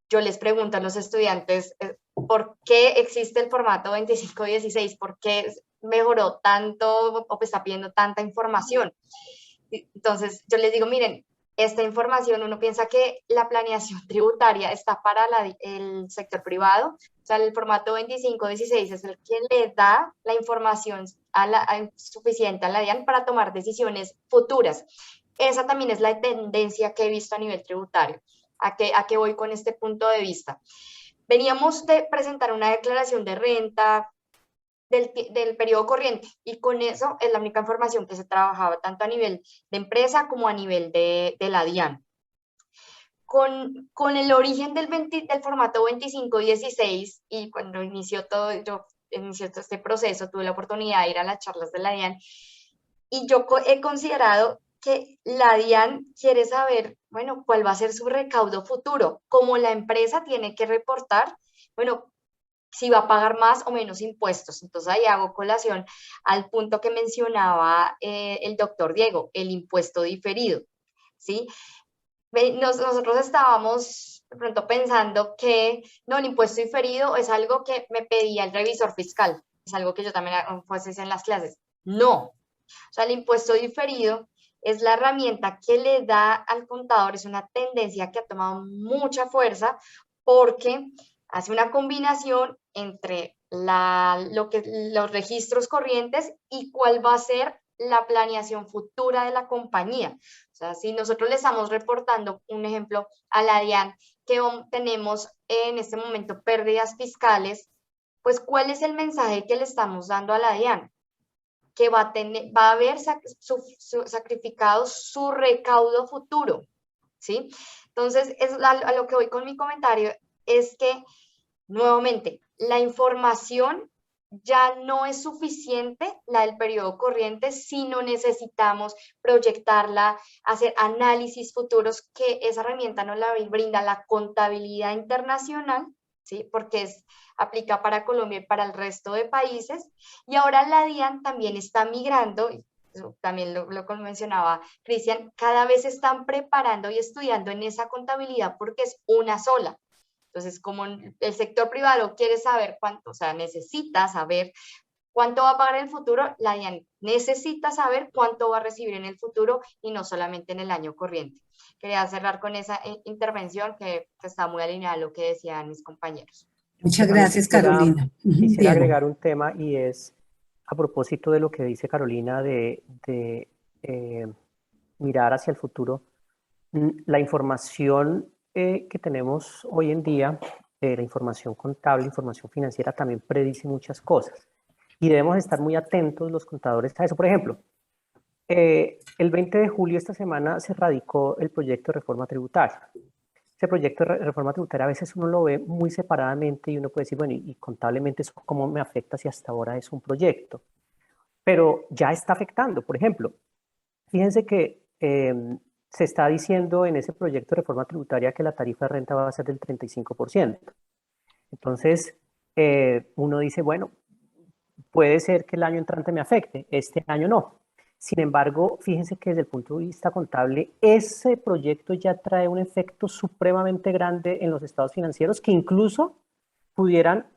Yo les pregunto a los estudiantes, ¿por qué existe el formato 25-16? ¿Por qué mejoró tanto o está pidiendo tanta información? Entonces, yo les digo, miren, esta información, uno piensa que la planeación tributaria está para el sector privado, o sea, el formato 25-16 es el que le da la información suficiente a la DIAN para tomar decisiones futuras. Esa también es la tendencia que he visto a nivel tributario. ¿A qué voy con este punto de vista? Veníamos de presentar una declaración de renta del periodo corriente y con eso es la única información que se trabajaba tanto a nivel de empresa como a nivel de la DIAN. Con el origen del formato 25-16 y cuando inició todo este proceso, tuve la oportunidad de ir a las charlas de la DIAN y yo he considerado que la DIAN quiere saber, bueno, cuál va a ser su recaudo futuro, como la empresa tiene que reportar, bueno, si va a pagar más o menos impuestos. Entonces ahí hago colación al punto que mencionaba el doctor Diego, el impuesto diferido, ¿sí? Nosotros estábamos de pronto pensando que no, el impuesto diferido es algo que me pedía el revisor fiscal, es algo que yo también pues hice en las clases. No, o sea, el impuesto diferido es la herramienta que le da al contador, es una tendencia que ha tomado mucha fuerza porque hace una combinación entre los registros corrientes y cuál va a ser la planeación futura de la compañía. O sea, si nosotros le estamos reportando, un ejemplo, a la DIAN que tenemos en este momento pérdidas fiscales, pues ¿cuál es el mensaje que le estamos dando a la DIAN? Que va a haber sacrificado su recaudo futuro, ¿sí? Entonces, a lo que voy con mi comentario es que, nuevamente, la información ya no es suficiente, la del periodo corriente, sino necesitamos proyectarla, hacer análisis futuros, que esa herramienta nos la brinda la contabilidad internacional, ¿sí? Porque aplica para Colombia y para el resto de países. Y ahora la DIAN también está migrando, también lo mencionaba Cristian, cada vez están preparando y estudiando en esa contabilidad porque es una sola. Entonces, como el sector privado quiere saber cuánto, o sea, necesita saber cuánto va a pagar en el futuro, la DIAN necesita saber cuánto va a recibir en el futuro y no solamente en el año corriente. Quería cerrar con esa intervención que está muy alineada a lo que decían mis compañeros. Muchas gracias, Carolina. Quisiera agregar un tema y es a propósito de lo que dice Carolina de mirar hacia el futuro. La información que tenemos hoy en día, la información contable, información financiera, también predice muchas cosas. Y debemos estar muy atentos los contadores a eso. Por ejemplo, el 20 de julio esta semana se radicó el proyecto de reforma tributaria. Ese proyecto de reforma tributaria a veces uno lo ve muy separadamente y uno puede decir, bueno, y contablemente eso cómo me afecta si hasta ahora es un proyecto. Pero ya está afectando. Por ejemplo, fíjense que se está diciendo en ese proyecto de reforma tributaria que la tarifa de renta va a ser del 35%. Entonces, uno dice, bueno, puede ser que el año entrante me afecte, este año no. Sin embargo, fíjense que desde el punto de vista contable, ese proyecto ya trae un efecto supremamente grande en los estados financieros que incluso pudieran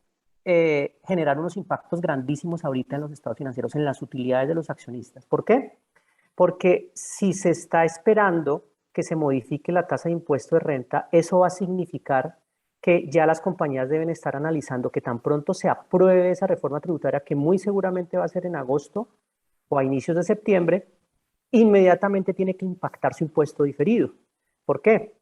generar unos impactos grandísimos ahorita en los estados financieros, en las utilidades de los accionistas. ¿Por qué? Porque si se está esperando que se modifique la tasa de impuesto de renta, eso va a significar que ya las compañías deben estar analizando que tan pronto se apruebe esa reforma tributaria, que muy seguramente va a ser en agosto o a inicios de septiembre, inmediatamente tiene que impactar su impuesto diferido. ¿Por qué?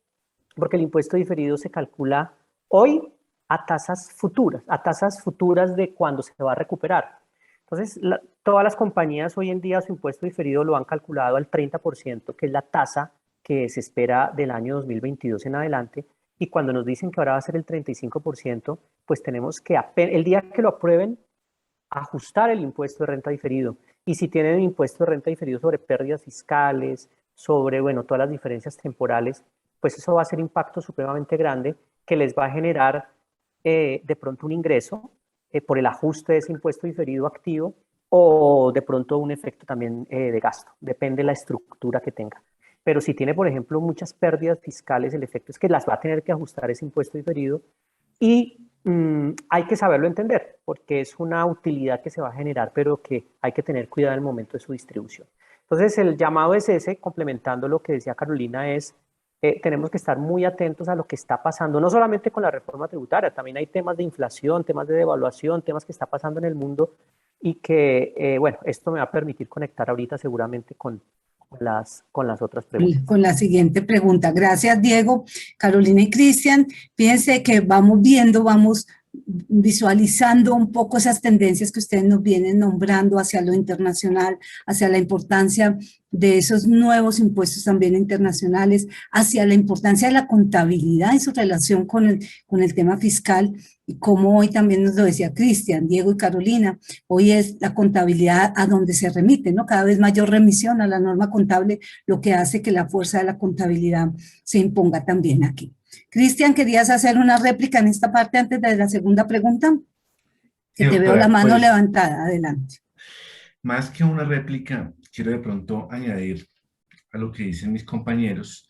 Porque el impuesto diferido se calcula hoy a tasas futuras de cuando se va a recuperar. Entonces, todas las compañías hoy en día su impuesto diferido lo han calculado al 30%, que es la tasa que se espera del año 2022 en adelante. Y cuando nos dicen que ahora va a ser el 35%, pues tenemos que, el día que lo aprueben, ajustar el impuesto de renta diferido. Y si tienen impuesto de renta diferido sobre pérdidas fiscales, sobre, bueno, todas las diferencias temporales, pues eso va a ser impacto supremamente grande que les va a generar de pronto un ingreso por el ajuste de ese impuesto diferido activo o de pronto un efecto también de gasto, depende de la estructura que tenga. Pero si tiene, por ejemplo, muchas pérdidas fiscales, el efecto es que las va a tener que ajustar ese impuesto diferido y hay que saberlo entender, porque es una utilidad que se va a generar, pero que hay que tener cuidado en el momento de su distribución. Entonces, el llamado es ese, complementando lo que decía Carolina, es tenemos que estar muy atentos a lo que está pasando, no solamente con la reforma tributaria, también hay temas de inflación, temas de devaluación, temas que está pasando en el mundo y que, bueno, esto me va a permitir conectar ahorita seguramente con las otras preguntas. Con la siguiente pregunta. Gracias, Diego, Carolina y Cristian. Fíjense que vamos viendo, vamos visualizando un poco esas tendencias que ustedes nos vienen nombrando hacia lo internacional, hacia la importancia de esos nuevos impuestos también internacionales, hacia la importancia de la contabilidad y su relación con el tema fiscal, y como hoy también nos lo decía Cristian, Diego y Carolina, hoy es la contabilidad a donde se remite, ¿no? Cada vez mayor remisión a la norma contable, lo que hace que la fuerza de la contabilidad se imponga también aquí. Cristian, ¿querías hacer una réplica en esta parte antes de la segunda pregunta? Que Sí, te veo la doctora, mano pues, levantada, adelante. más que una réplica, quiero de pronto añadir a lo que dicen mis compañeros,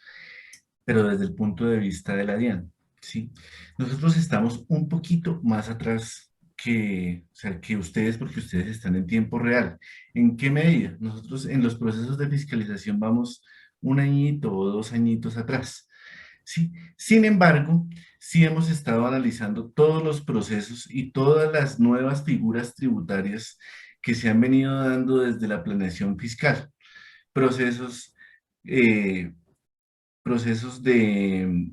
pero desde el punto de vista de la DIAN, ¿sí? Nosotros estamos un poquito más atrás o sea, que ustedes, porque ustedes están en tiempo real. ¿En qué medida? Nosotros en los procesos de fiscalización vamos un añito o 2 añitos atrás, ¿sí? Sin embargo, sí hemos estado analizando todos los procesos y todas las nuevas figuras tributarias que se han venido dando desde la planeación fiscal. Procesos, eh, procesos ¿de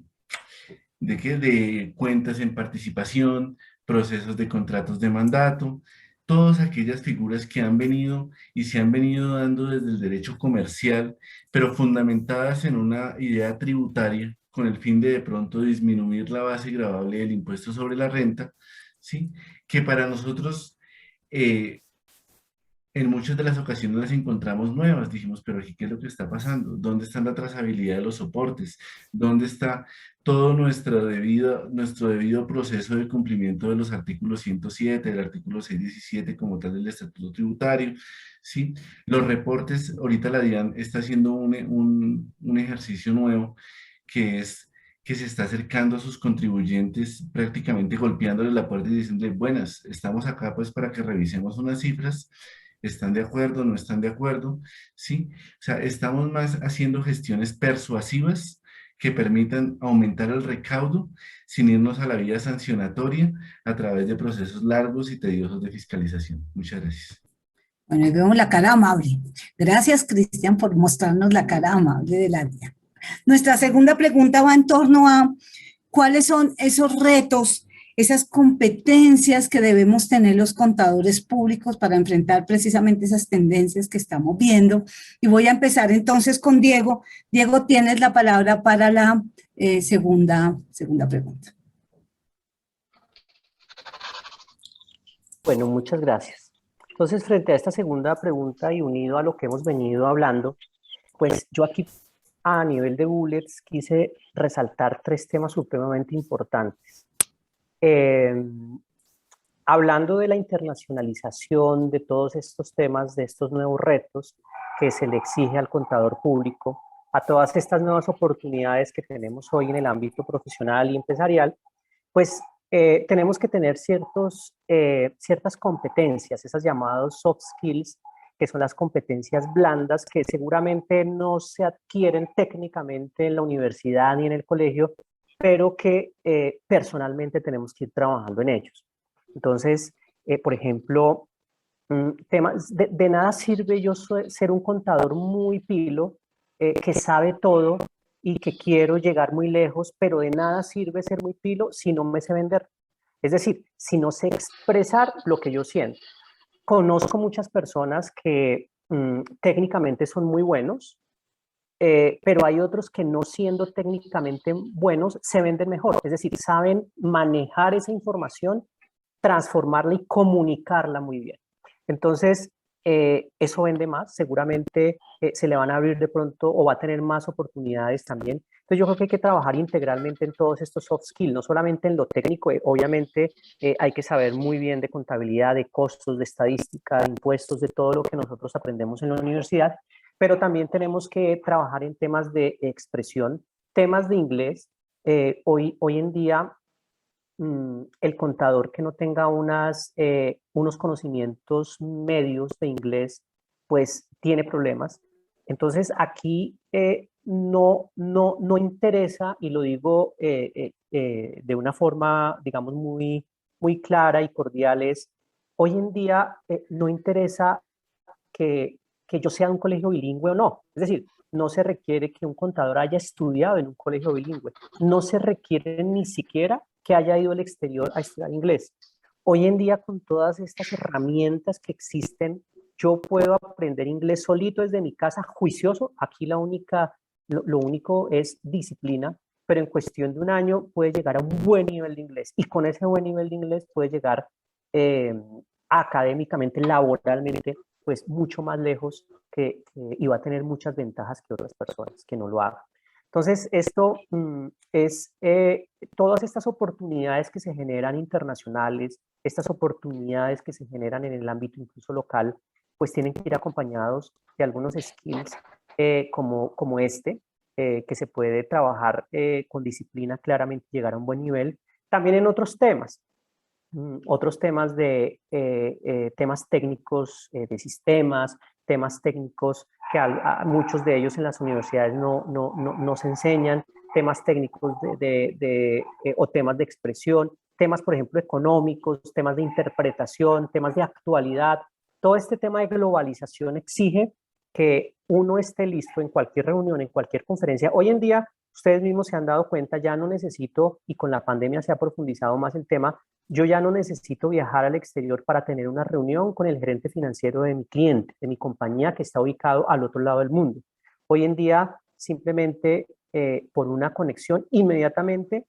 qué? De cuentas en participación, procesos de contratos de mandato, todas aquellas figuras que han venido y se han venido dando desde el derecho comercial, pero fundamentadas en una idea tributaria con el fin de pronto disminuir la base gravable del impuesto sobre la renta, ¿sí? Que para nosotros en muchas de las ocasiones las encontramos nuevas. Dijimos, pero aquí, ¿qué es lo que está pasando? ¿Dónde está la trazabilidad de los soportes? ¿Dónde está todo nuestro debido proceso de cumplimiento de los artículos 107, del artículo 617 como tal del Estatuto Tributario? ¿Sí? Los reportes, ahorita la DIAN está haciendo un ejercicio nuevo que es que se está acercando a sus contribuyentes, prácticamente golpeándoles la puerta y diciéndole, buenas, estamos acá pues para que revisemos unas cifras. ¿Están de acuerdo? ¿No están de acuerdo? ¿Sí? O sea, estamos más haciendo gestiones persuasivas que permitan aumentar el recaudo sin irnos a la vía sancionatoria a través de procesos largos y tediosos de fiscalización. Muchas gracias. Bueno, ahí vemos la cara amable. Gracias, Cristian, por mostrarnos la cara amable de la DIAN. Nuestra segunda pregunta va en torno a cuáles son esos retos, esas competencias que debemos tener los contadores públicos para enfrentar precisamente esas tendencias que estamos viendo. Y voy a empezar entonces con Diego. Diego, tienes la palabra para la segunda pregunta. Bueno, muchas gracias. Entonces, frente a esta segunda pregunta y unido a lo que hemos venido hablando, pues yo aquí a nivel de bullets quise resaltar 3 temas supremamente importantes. Hablando de la internacionalización, de todos estos temas, de estos nuevos retos que se le exige al contador público, a todas estas nuevas oportunidades que tenemos hoy en el ámbito profesional y empresarial, pues tenemos que tener ciertas competencias, esas llamadas soft skills, que son las competencias blandas que seguramente no se adquieren técnicamente en la universidad ni en el colegio, pero que personalmente tenemos que ir trabajando en ellos. Entonces, por ejemplo, de nada sirve yo ser un contador muy pilo, que sabe todo y que quiero llegar muy lejos, pero de nada sirve ser muy pilo si no me sé vender. Es decir, si no sé expresar lo que yo siento. Conozco muchas personas que técnicamente son muy buenos, pero hay otros que no siendo técnicamente buenos se venden mejor. Es decir, saben manejar esa información, transformarla y comunicarla muy bien. Entonces, eso vende más, seguramente se le van a abrir de pronto o va a tener más oportunidades también. Entonces yo creo que hay que trabajar integralmente en todos estos soft skills, no solamente en lo técnico, obviamente hay que saber muy bien de contabilidad, de costos, de estadística, de impuestos, de todo lo que nosotros aprendemos en la universidad, pero también tenemos que trabajar en temas de expresión, temas de inglés. Hoy en día el contador que no tenga unos conocimientos medios de inglés, pues tiene problemas. Entonces aquí no interesa, y lo digo de una forma, digamos, muy clara y cordial, es hoy en día no interesa que yo sea de un colegio bilingüe o no. Es decir, no se requiere que un contador haya estudiado en un colegio bilingüe. No se requiere ni siquiera que haya ido al exterior a estudiar inglés. Hoy en día, con todas estas herramientas que existen, yo puedo aprender inglés solito desde mi casa, juicioso. Aquí lo único es disciplina, pero en cuestión de un año puede llegar a un buen nivel de inglés. Y con ese buen nivel de inglés puede llegar académicamente, laboralmente, pues mucho más lejos y va a tener muchas ventajas que otras personas que no lo hagan. Entonces, esto es todas estas oportunidades que se generan internacionales, estas oportunidades que se generan en el ámbito incluso local, pues tienen que ir acompañados de algunos skills como este, que se puede trabajar con disciplina, claramente llegar a un buen nivel. También en otros temas temas técnicos de sistemas, temas técnicos que muchos de ellos en las universidades no se enseñan, temas técnicos o temas de expresión, temas, por ejemplo, económicos, temas de interpretación, temas de actualidad. Todo este tema de globalización exige que uno esté listo en cualquier reunión, en cualquier conferencia. Hoy en día, ustedes mismos se han dado cuenta, ya no necesito, y con la pandemia se ha profundizado más el tema, yo ya no necesito viajar al exterior para tener una reunión con el gerente financiero de mi cliente, de mi compañía que está ubicado al otro lado del mundo. Hoy en día, simplemente por una conexión, inmediatamente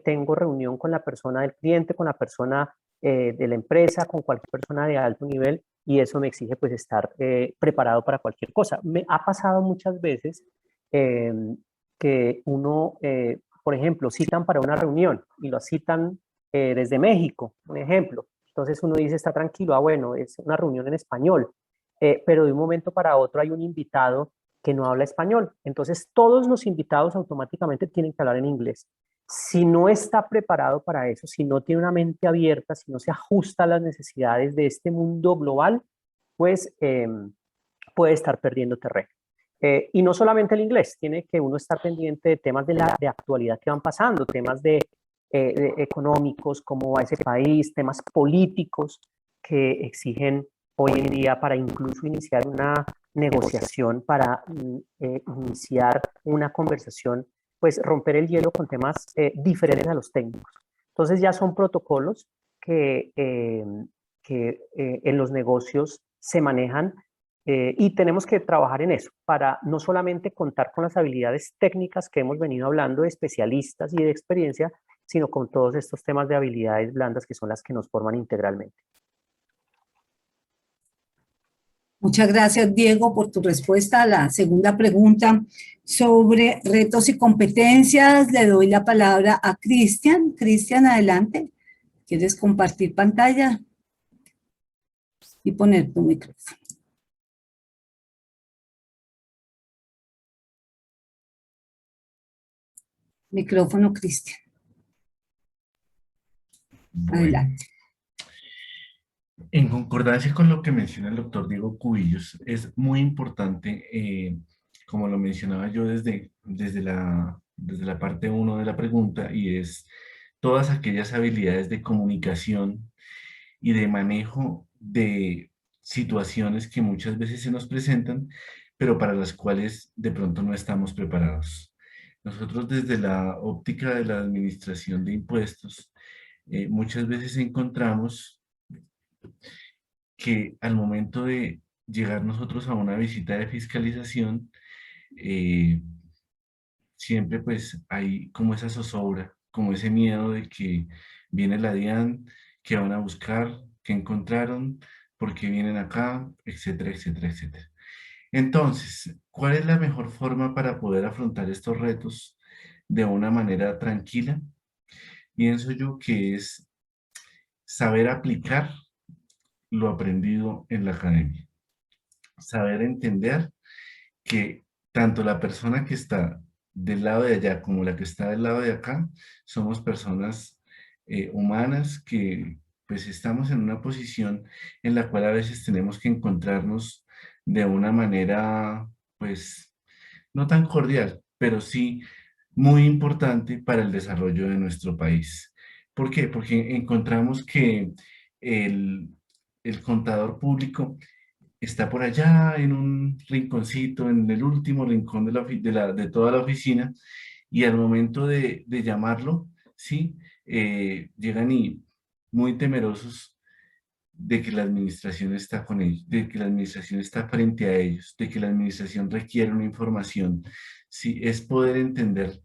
tengo reunión con la persona del cliente, con la persona de la empresa, con cualquier persona de alto nivel, y eso me exige pues estar preparado para cualquier cosa. Me ha pasado muchas veces que uno, por ejemplo, citan para una reunión y lo citan desde México, un ejemplo. Entonces uno dice, está tranquilo, bueno, es una reunión en español, pero de un momento para otro hay un invitado que no habla español. Entonces todos los invitados automáticamente tienen que hablar en inglés. Si no está preparado para eso, si no tiene una mente abierta, si no se ajusta a las necesidades de este mundo global, pues puede estar perdiendo terreno. Y no solamente el inglés, tiene que uno estar pendiente de temas de actualidad que van pasando, temas de económicos, cómo va ese país, temas políticos que exigen hoy en día para incluso iniciar una negociación, para iniciar una conversación, pues romper el hielo con temas diferentes a los técnicos. Entonces ya son protocolos que en los negocios se manejan y tenemos que trabajar en eso para no solamente contar con las habilidades técnicas que hemos venido hablando de especialistas y de experiencia, sino con todos estos temas de habilidades blandas que son las que nos forman integralmente. Muchas gracias, Diego, por tu respuesta a la segunda pregunta sobre retos y competencias. Le doy la palabra a Cristian. Cristian, adelante. ¿Quieres compartir pantalla? Y poner tu micrófono. Micrófono, Cristian. Bueno, Adelante. en concordancia con lo que menciona el doctor Diego Cubillos, es muy importante, como lo mencionaba yo desde la parte 1 de la pregunta, y es todas aquellas habilidades de comunicación y de manejo de situaciones que muchas veces se nos presentan, pero para las cuales de pronto no estamos preparados. Nosotros desde la óptica de la administración de impuestos, muchas veces encontramos que al momento de llegar nosotros a una visita de fiscalización, eh, siempre pues hay como esa zozobra, como ese miedo de que viene la DIAN, que van a buscar, que encontraron, por qué vienen acá, etcétera, etcétera, etcétera. Entonces, ¿cuál es la mejor forma para poder afrontar estos retos de una manera tranquila? Pienso yo que es saber aplicar lo aprendido en la academia, saber entender que tanto la persona que está del lado de allá como la que está del lado de acá somos personas humanas que pues estamos en una posición en la cual a veces tenemos que encontrarnos de una manera pues no tan cordial, pero sí muy importante para el desarrollo de nuestro país. ¿Por qué? Porque encontramos que el, el contador público está por allá en un rinconcito, en el último rincón de toda la oficina, y al momento de llamarlo, ¿sí? Llegan y muy temerosos de que la administración está con ellos, de que la administración está frente a ellos, de que la administración requiere una información. Sí, es poder entender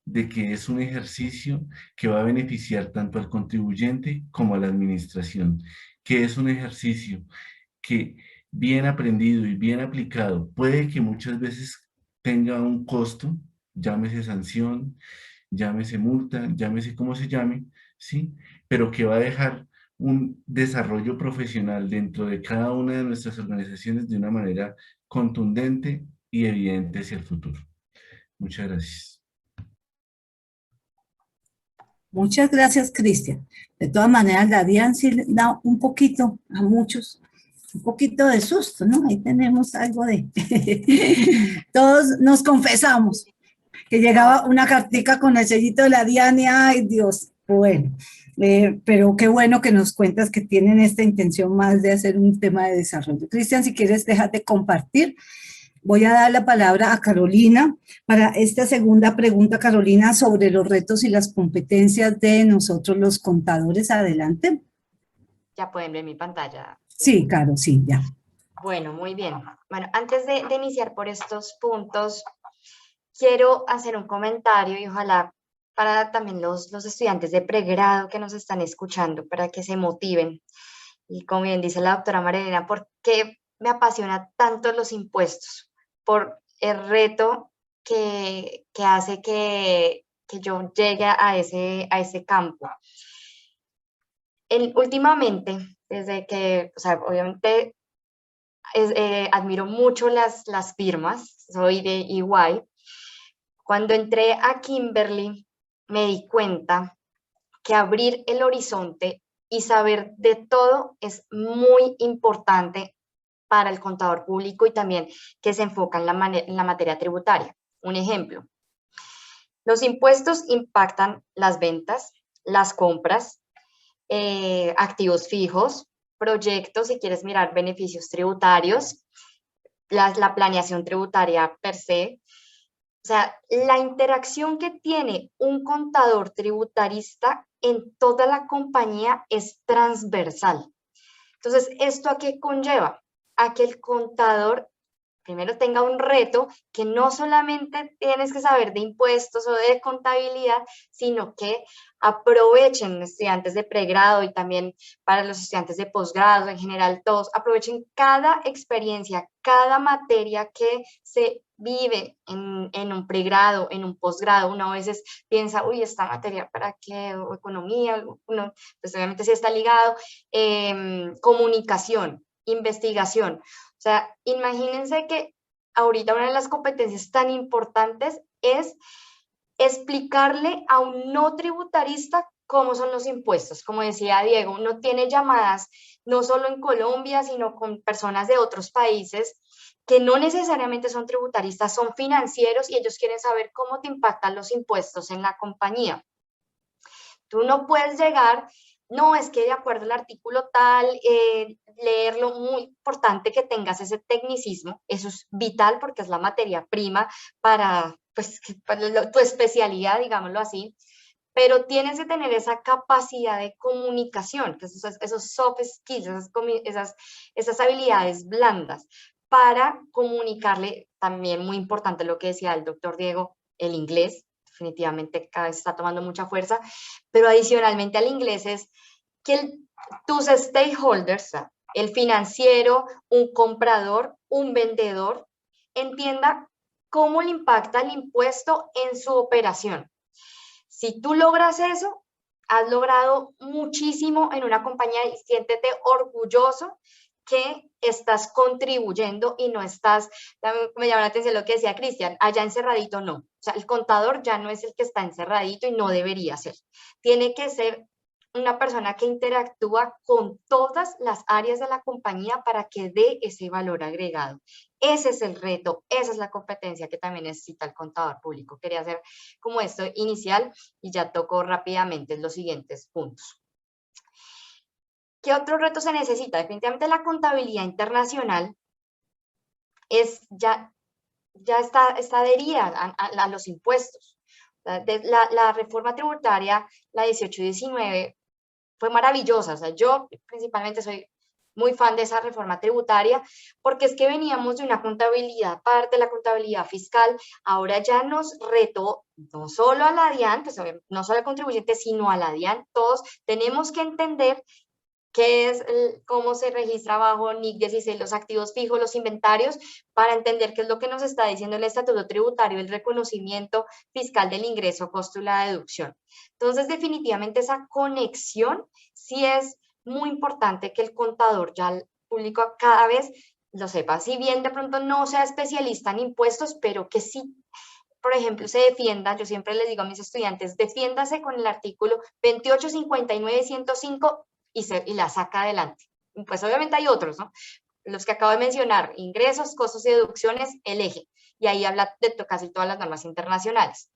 de que es un ejercicio que va a beneficiar tanto al contribuyente como a la administración, que es un ejercicio que bien aprendido y bien aplicado puede que muchas veces tenga un costo, llámese sanción, llámese multa, llámese como se llame, ¿sí? Pero que va a dejar un desarrollo profesional dentro de cada una de nuestras organizaciones de una manera contundente y evidente hacia el futuro. Muchas gracias. Muchas gracias, Cristian. De todas maneras, la DIAN sí le da un poquito a muchos, un poquito de susto, ¿no? Ahí tenemos algo de... Todos nos confesamos que llegaba una cartica con el sellito de la DIAN y, ay, Dios, bueno. Pero qué bueno que nos cuentas que tienen esta intención más de hacer un tema de desarrollo. Cristian, si quieres, déjate compartir. Voy a dar la palabra a Carolina para esta segunda pregunta, Carolina, sobre los retos y las competencias de nosotros los contadores. Adelante. Ya pueden ver mi pantalla. Sí, Caro, sí, ya. Bueno, muy bien. Bueno, antes de iniciar por estos puntos, quiero hacer un comentario y ojalá para también los estudiantes de pregrado que nos están escuchando, para que se motiven. Y como bien dice la doctora Marilena, ¿por qué me apasiona tanto los impuestos? Por el reto que hace que yo llegue a ese campo. Últimamente, desde que, o sea, obviamente admiro mucho las firmas, soy de EY. Cuando entré a Kimberly, me di cuenta que abrir el horizonte y saber de todo es muy importante para el contador público y también que se enfoca en la materia tributaria. Un ejemplo, los impuestos impactan las ventas, las compras, activos fijos, proyectos, si quieres mirar beneficios tributarios, la planeación tributaria per se. O sea, la interacción que tiene un contador tributarista en toda la compañía es transversal. Entonces, ¿esto a qué conlleva? A que el contador primero tenga un reto que no solamente tienes que saber de impuestos o de contabilidad, sino que aprovechen estudiantes de pregrado y también para los estudiantes de posgrado, en general todos, aprovechen cada experiencia, cada materia que se vive en un pregrado, en un posgrado. Uno a veces piensa, uy, esta materia para qué, o economía, uno, pues obviamente sí está ligado, comunicación, investigación. O sea, imagínense que ahorita una de las competencias tan importantes es explicarle a un no tributarista cómo son los impuestos. Como decía Diego, uno tiene llamadas no solo en Colombia, sino con personas de otros países que no necesariamente son tributaristas, son financieros y ellos quieren saber cómo te impactan los impuestos en la compañía. Tú no puedes llegar, no, es que de acuerdo al artículo tal, leerlo, muy importante que tengas ese tecnicismo, eso es vital porque es la materia prima para, pues, para tu especialidad, digámoslo así, pero tienes que tener esa capacidad de comunicación, que esos soft skills, esas habilidades blandas para comunicarle, también muy importante lo que decía el doctor Diego, el inglés, definitivamente cada vez está tomando mucha fuerza, pero adicionalmente al inglés es que tus stakeholders, el financiero, un comprador, un vendedor, entienda cómo le impacta el impuesto en su operación. Si tú logras eso, has logrado muchísimo en una compañía y siéntete orgulloso que estás contribuyendo y no estás, me llama la atención lo que decía Cristian, allá encerradito no. O sea, el contador ya no es el que está encerradito y no debería ser. Tiene que ser una persona que interactúa con todas las áreas de la compañía para que dé ese valor agregado. Ese es el reto, esa es la competencia que también necesita el contador público. Quería hacer como esto inicial y ya toco rápidamente los siguientes puntos. ¿Qué otro reto se necesita? Definitivamente la contabilidad internacional ya está adherida a los impuestos. La reforma tributaria, la 18 y 19, fue maravillosa. O sea, yo principalmente soy muy fan de esa reforma tributaria porque es que veníamos de una contabilidad aparte, la contabilidad fiscal, ahora ya nos retó no solo a la DIAN, pues no solo al contribuyente, sino a la DIAN. Todos tenemos que entender qué es, cómo se registra bajo NIC 16 los activos fijos, los inventarios, para entender qué es lo que nos está diciendo el estatuto tributario, el reconocimiento fiscal del ingreso, costo y la deducción. Entonces, definitivamente esa conexión sí es muy importante que el contador ya el público cada vez lo sepa. Si bien de pronto no sea especialista en impuestos, pero que sí, por ejemplo, se defienda, yo siempre les digo a mis estudiantes, defiéndase con el artículo 28, 59 y 105 y la saca adelante. Pues obviamente hay otros, ¿no? Los que acabo de mencionar, ingresos, costos y deducciones, el eje. Y ahí habla de casi todas las normas internacionales.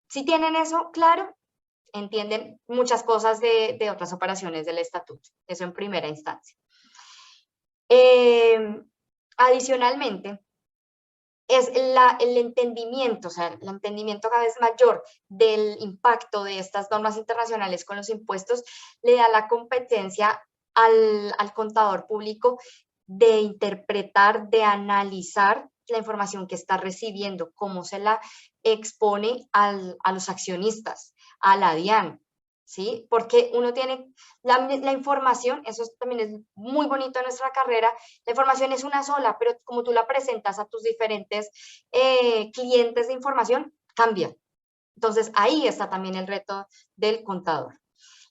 Si tienen eso claro, entienden muchas cosas de otras operaciones del estatuto. Eso en primera instancia. Adicionalmente, es el entendimiento, o sea, el entendimiento cada vez mayor del impacto de estas normas internacionales con los impuestos le da la competencia al contador público de interpretar, de analizar la información que está recibiendo, cómo se la expone a los accionistas, a la DIAN, ¿sí? Porque uno tiene la información, eso también es muy bonito en nuestra carrera, la información es una sola, pero como tú la presentas a tus diferentes clientes de información, cambia. Entonces, ahí está también el reto del contador.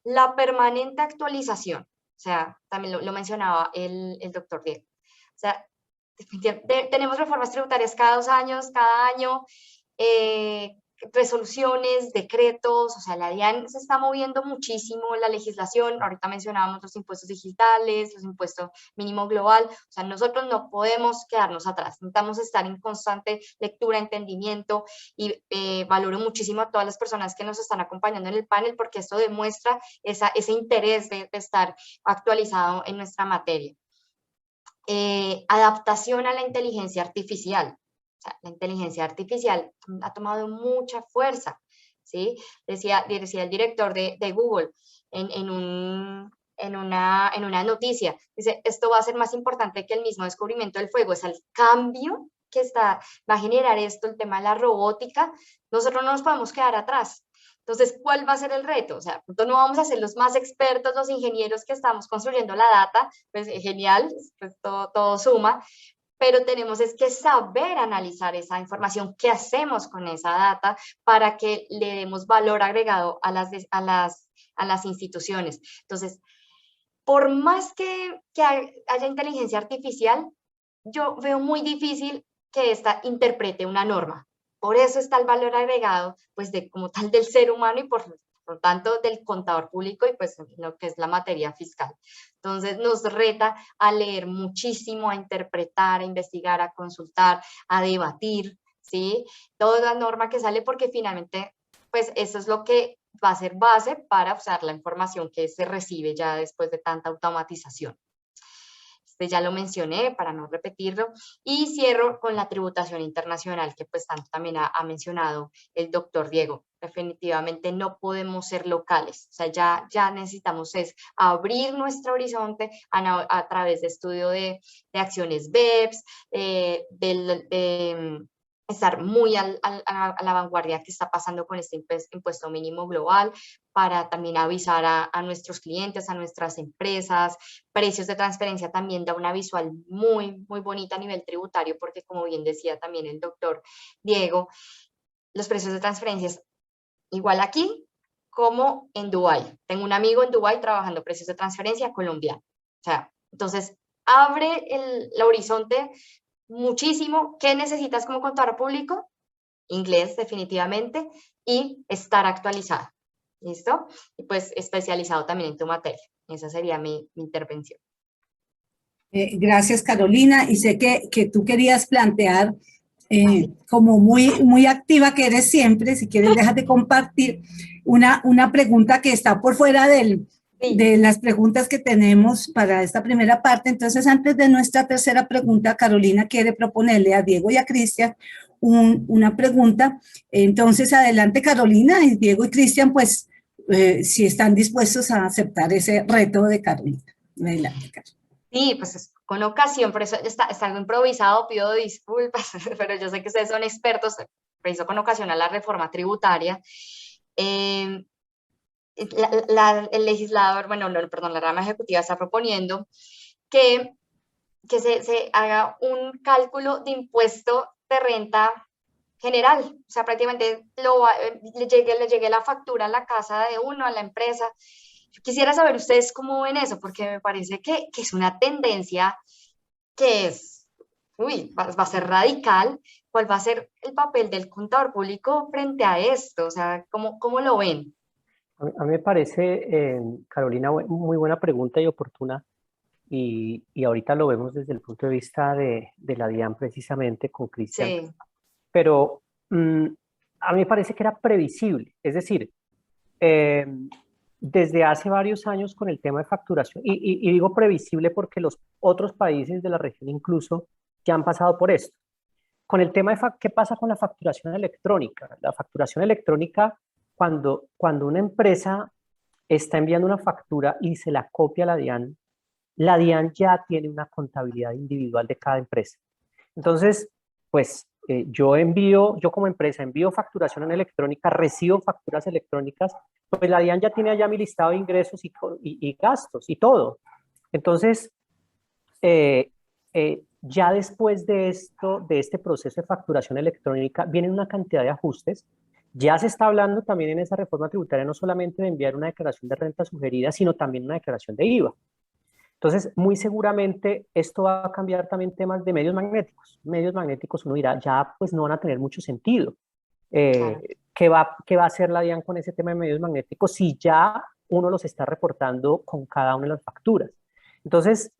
La permanente actualización, o sea, también lo mencionaba el doctor Diego. O sea, tenemos reformas tributarias cada 2 años, cada año, resoluciones, decretos, o sea, la DIAN se está moviendo muchísimo en la legislación. Ahorita mencionábamos los impuestos digitales, los impuestos mínimo global, o sea, nosotros no podemos quedarnos atrás, necesitamos estar en constante lectura, entendimiento, y valoro muchísimo a todas las personas que nos están acompañando en el panel porque esto demuestra ese interés de estar actualizado en nuestra materia. Adaptación a la inteligencia artificial. O sea, la inteligencia artificial ha tomado mucha fuerza, ¿sí? Decía el director de Google en una noticia, dice, esto va a ser más importante que el mismo descubrimiento del fuego, es el cambio que va a generar esto, el tema de la robótica, nosotros no nos podemos quedar atrás. Entonces, ¿cuál va a ser el reto? O sea, no vamos a ser los más expertos, los ingenieros que estamos construyendo la data, pues genial, pues todo suma, pero tenemos es que saber analizar esa información, qué hacemos con esa data para que le demos valor agregado a las instituciones. Entonces, por más que haya inteligencia artificial, yo veo muy difícil que esta interprete una norma. Por eso está el valor agregado, pues, como tal del ser humano y por lo tanto del contador público y pues lo que es la materia fiscal. Entonces nos reta a leer muchísimo, a interpretar, a investigar, a consultar, a debatir, ¿sí? Toda la norma que sale porque finalmente, pues eso es lo que va a ser base para usar la información que se recibe ya después de tanta automatización. Ya lo mencioné para no repetirlo, y cierro con la tributación internacional que pues tanto también ha mencionado el doctor Diego. Definitivamente no podemos ser locales, o sea, ya necesitamos abrir nuestro horizonte a través de estudio de acciones BEPS, estar muy a la vanguardia que está pasando con este impuesto mínimo global, para también avisar a nuestros clientes, a nuestras empresas. Precios de transferencia también da una visual muy, muy bonita a nivel tributario, porque como bien decía también el doctor Diego, los precios de transferencias igual aquí como en Dubái. Tengo un amigo en Dubái trabajando precios de transferencia colombiano. O sea, entonces abre el horizonte muchísimo. ¿Qué necesitas como contador público? Inglés, definitivamente, y estar actualizado. ¿Listo? Y pues especializado también en tu materia. Esa sería mi intervención. Gracias, Carolina. Y sé que tú querías plantear, Así. como muy activa que eres siempre, si quieres déjate compartir una pregunta que está por fuera Sí. de las preguntas que tenemos para esta primera parte. Entonces, antes de nuestra tercera pregunta, Carolina quiere proponerle a Diego y a Cristian una pregunta. Entonces, adelante, Carolina, y Diego y Cristian, pues, si están dispuestos a aceptar ese reto de Carolina. Adelante, Carolina. Sí, pues es con ocasión, por eso está algo improvisado, pido disculpas, pero yo sé que ustedes son expertos, preciso con ocasión a la reforma tributaria. El legislador, bueno, no, perdón, la rama ejecutiva está proponiendo que se haga un cálculo de impuesto de renta general, o sea, prácticamente le llegue la factura a la casa de uno, a la empresa. Yo quisiera saber ustedes cómo ven eso, porque me parece que es una tendencia que es, va a ser radical. ¿Cuál va a ser el papel del contador público frente a esto? O sea, ¿cómo lo ven? A mí me parece, Carolina, muy buena pregunta y oportuna. Y ahorita lo vemos desde el punto de vista de la DIAN precisamente con Cristian. Sí, Pero a mí me parece que era previsible. Es decir, eh, desde hace varios años con el tema de facturación, y digo previsible porque los otros países de la región incluso ya han pasado por esto. Con el tema de qué pasa con la facturación electrónica. La facturación electrónica, cuando una empresa está enviando una factura y se la copia a la DIAN ya tiene una contabilidad individual de cada empresa. Entonces, pues yo como empresa envío facturación en electrónica, recibo facturas electrónicas, pues la DIAN ya tiene allá mi listado de ingresos y gastos y todo. Entonces, ya después de esto, de este proceso de facturación electrónica, viene una cantidad de ajustes. Ya se está hablando también en esa reforma tributaria no solamente de enviar una declaración de renta sugerida, sino también una declaración de IVA. Entonces, muy seguramente esto va a cambiar también temas de medios magnéticos. Medios magnéticos, uno dirá, ya pues no van a tener mucho sentido. claro. ¿Qué va a hacer la DIAN con ese tema de medios magnéticos si ya uno los está reportando con cada una de las facturas? Entonces,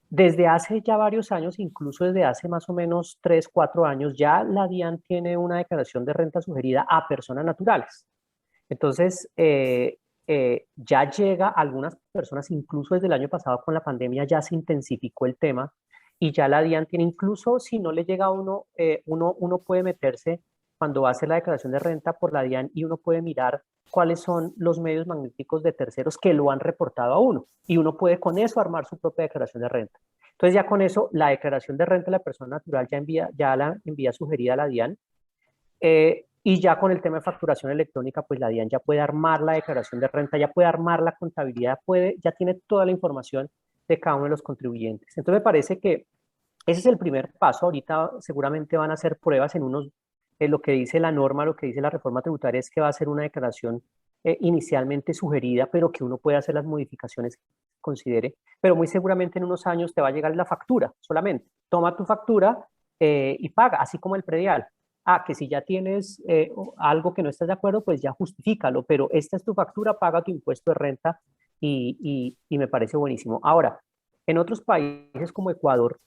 desde hace ya varios años, incluso desde hace más o menos 3, 4 años, ya la DIAN tiene una declaración de renta sugerida a personas naturales. Entonces, ya llega a algunas personas, incluso desde el año pasado con la pandemia, ya se intensificó el tema y ya la DIAN tiene, incluso si no le llega a uno puede meterse cuando va a hacer la declaración de renta por la DIAN y uno puede mirar cuáles son los medios magnéticos de terceros que lo han reportado a uno y uno puede con eso armar su propia declaración de renta. Entonces ya con eso la declaración de renta de la persona natural ya la envía sugerida a la DIAN. Y ya con el tema de facturación electrónica, pues la DIAN ya puede armar la declaración de renta, ya puede armar la contabilidad, ya tiene toda la información de cada uno de los contribuyentes. Entonces me parece que ese es el primer paso. Ahorita seguramente van a hacer pruebas lo que dice la norma, lo que dice la reforma tributaria es que va a ser una declaración inicialmente sugerida, pero que uno puede hacer las modificaciones que considere. Pero muy seguramente en unos años te va a llegar la factura solamente. Toma tu factura y paga, así como el predial. Que si ya tienes algo que no estás de acuerdo, pues ya justifícalo, pero esta es tu factura, paga tu impuesto de renta y me parece buenísimo. Ahora, en otros países como Ecuador,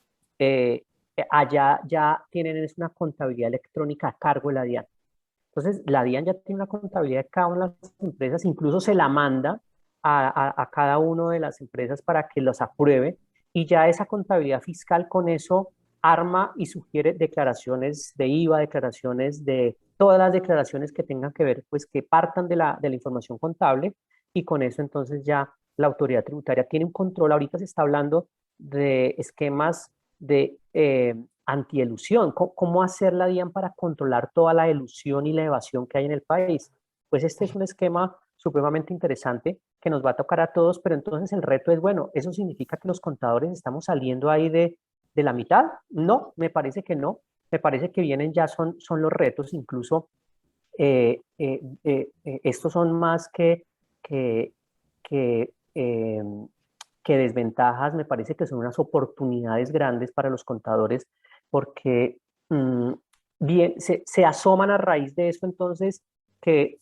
allá ya tienen una contabilidad electrónica a cargo de la DIAN. Entonces, la DIAN ya tiene una contabilidad de cada una de las empresas, incluso se la manda a cada una de las empresas para que los apruebe y ya esa contabilidad fiscal con eso arma y sugiere declaraciones de IVA, declaraciones de todas las declaraciones que tengan que ver, pues que partan de la información contable y con eso entonces ya la autoridad tributaria tiene un control. Ahorita se está hablando de esquemas de antielusión. ¿Cómo hacer la DIAN para controlar toda la elusión y la evasión que hay en el país? Pues este es un esquema supremamente interesante que nos va a tocar a todos, pero entonces el reto es, bueno, ¿eso significa que los contadores estamos saliendo ahí de la mitad? No, me parece que no. Me parece que vienen ya son los retos, incluso estos son más que desventajas, me parece que son unas oportunidades grandes para los contadores, porque bien, se asoman a raíz de eso entonces que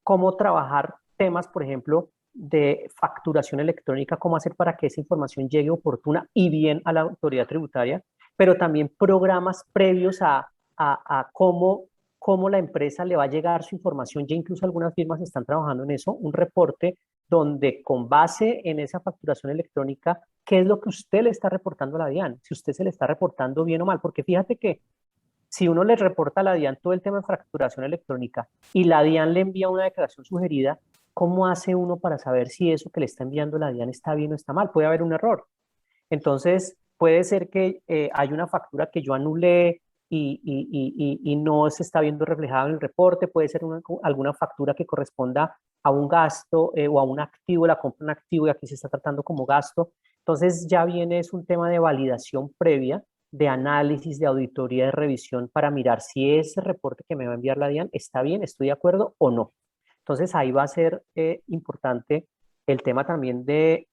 cómo trabajar temas, por ejemplo, de facturación electrónica, cómo hacer para que esa información llegue oportuna y bien a la autoridad tributaria, pero también programas previos a cómo la empresa le va a llegar su información. Ya incluso algunas firmas están trabajando en eso, un reporte donde con base en esa facturación electrónica, ¿qué es lo que usted le está reportando a la DIAN? Si usted se le está reportando bien o mal, porque fíjate que si uno le reporta a la DIAN todo el tema de facturación electrónica y la DIAN le envía una declaración sugerida, ¿cómo hace uno para saber si eso que le está enviando la DIAN está bien o está mal? Puede haber un error. Entonces, puede ser que hay una factura que yo anulé y no se está viendo reflejado en el reporte, puede ser alguna factura que corresponda a un gasto o a un activo, la compra de un activo y aquí se está tratando como gasto. Entonces ya viene, es un tema de validación previa, de análisis, de auditoría, de revisión para mirar si ese reporte que me va a enviar la DIAN está bien, estoy de acuerdo o no. Entonces ahí va a ser importante el tema también de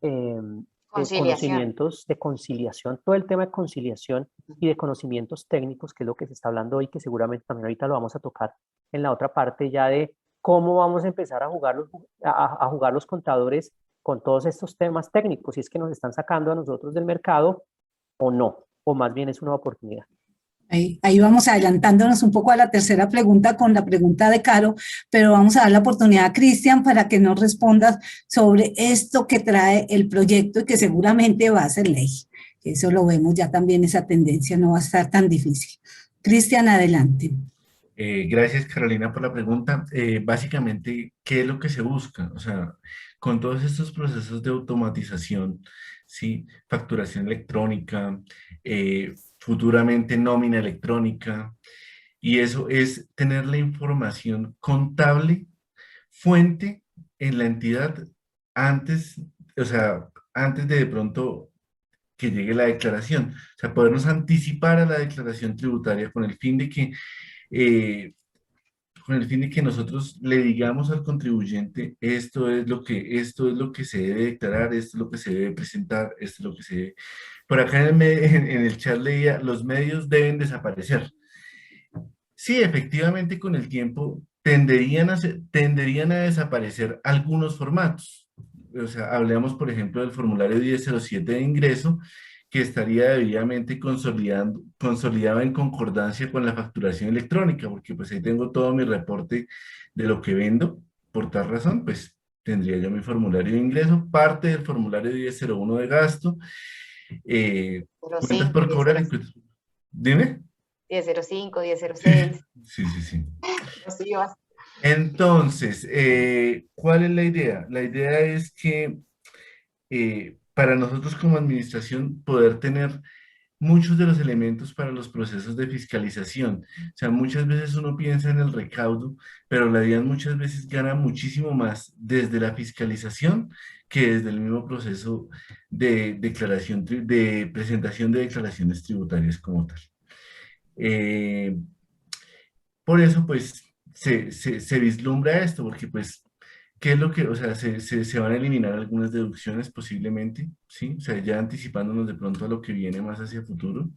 conocimientos de conciliación, todo el tema de conciliación y de conocimientos técnicos, que es lo que se está hablando hoy, que seguramente también ahorita lo vamos a tocar en la otra parte ya de cómo vamos a empezar a jugar los contadores con todos estos temas técnicos, si es que nos están sacando a nosotros del mercado o no, o más bien es una oportunidad. Ahí vamos adelantándonos un poco a la tercera pregunta con la pregunta de Caro, pero vamos a dar la oportunidad a Cristian para que nos respondas sobre esto que trae el proyecto y que seguramente va a ser ley. Eso lo vemos ya también, esa tendencia no va a estar tan difícil. Cristian, adelante. Gracias, Carolina, por la pregunta. Básicamente, ¿qué es lo que se busca? O sea, con todos estos procesos de automatización, ¿sí? Facturación electrónica, futuramente nómina electrónica, y eso es tener la información contable fuente en la entidad antes, o sea, antes de pronto que llegue la declaración. O sea, podernos anticipar a la declaración tributaria eh, con el fin de que nosotros le digamos al contribuyente, esto es lo que se debe declarar, esto es lo que se debe presentar, esto es lo que se debe. Por acá en el chat leía, los medios deben desaparecer. Sí, efectivamente, con el tiempo tenderían a desaparecer algunos formatos. O sea, hablemos, por ejemplo, del formulario 1007 de ingreso, que estaría debidamente consolidado en concordancia con la facturación electrónica, porque pues ahí tengo todo mi reporte de lo que vendo. Por tal razón, pues tendría yo mi formulario de ingreso, parte del formulario 1001 de gasto, cuentas por cobrar y cuentas. Dime. 1005, 1006. Sí, sí, sí. Los IVAs. Entonces, ¿cuál es la idea? La idea es que para nosotros como administración poder tener muchos de los elementos para los procesos de fiscalización. O sea, muchas veces uno piensa en el recaudo, pero la DIAN muchas veces gana muchísimo más desde la fiscalización que desde el mismo proceso de declaración, de presentación de declaraciones tributarias como tal. Por eso, pues, se vislumbra esto, porque, pues, ¿qué es lo que, o sea, se van a eliminar algunas deducciones posiblemente, ¿sí? O sea, ya anticipándonos de pronto a lo que viene más hacia el futuro,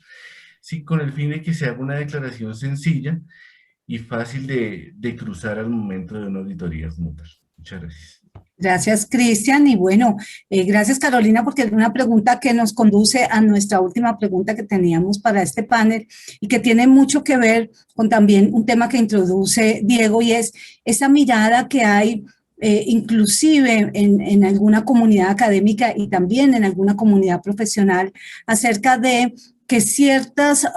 sí, con el fin de que se haga una declaración sencilla y fácil de cruzar al momento de una auditoría como tal. Muchas gracias. Gracias, Cristian. Y bueno, gracias, Carolina, porque es una pregunta que nos conduce a nuestra última pregunta que teníamos para este panel y que tiene mucho que ver con también un tema que introduce Diego, y es esa mirada que hay inclusive en alguna comunidad académica y también en alguna comunidad profesional acerca de que ciertas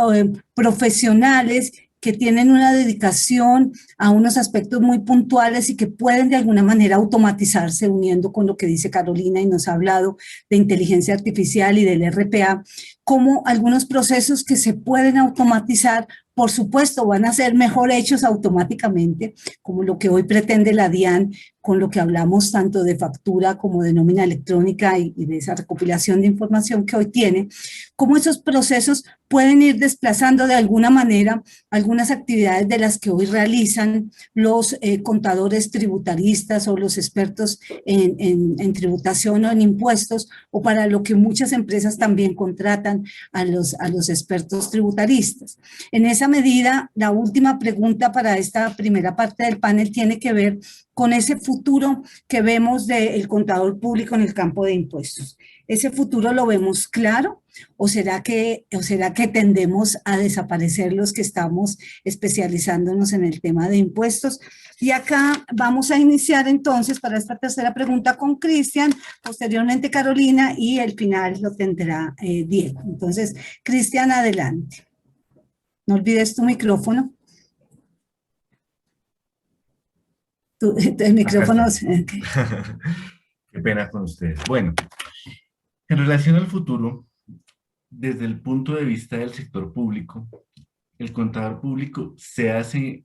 profesionales que tienen una dedicación a unos aspectos muy puntuales y que pueden de alguna manera automatizarse, uniendo con lo que dice Carolina y nos ha hablado de inteligencia artificial y del RPA, como algunos procesos que se pueden automatizar, por supuesto, van a ser mejor hechos automáticamente, como lo que hoy pretende la DIAN, con lo que hablamos tanto de factura como de nómina electrónica y de esa recopilación de información que hoy tiene, cómo esos procesos pueden ir desplazando de alguna manera algunas actividades de las que hoy realizan los contadores tributaristas o los expertos en tributación o en impuestos, o para lo que muchas empresas también contratan a los expertos tributaristas. En esa medida, la última pregunta para esta primera parte del panel tiene que ver con ese futuro que vemos del contador público en el campo de impuestos. ¿Ese futuro lo vemos claro o será que tendemos a desaparecer los que estamos especializándonos en el tema de impuestos? Y acá vamos a iniciar entonces para esta tercera pregunta con Cristian, posteriormente Carolina y el final lo tendrá Diego. Entonces, Cristian, adelante. No olvides tu micrófono. El micrófono. Qué pena con ustedes. Bueno, en relación al futuro, desde el punto de vista del sector público, el contador público se hace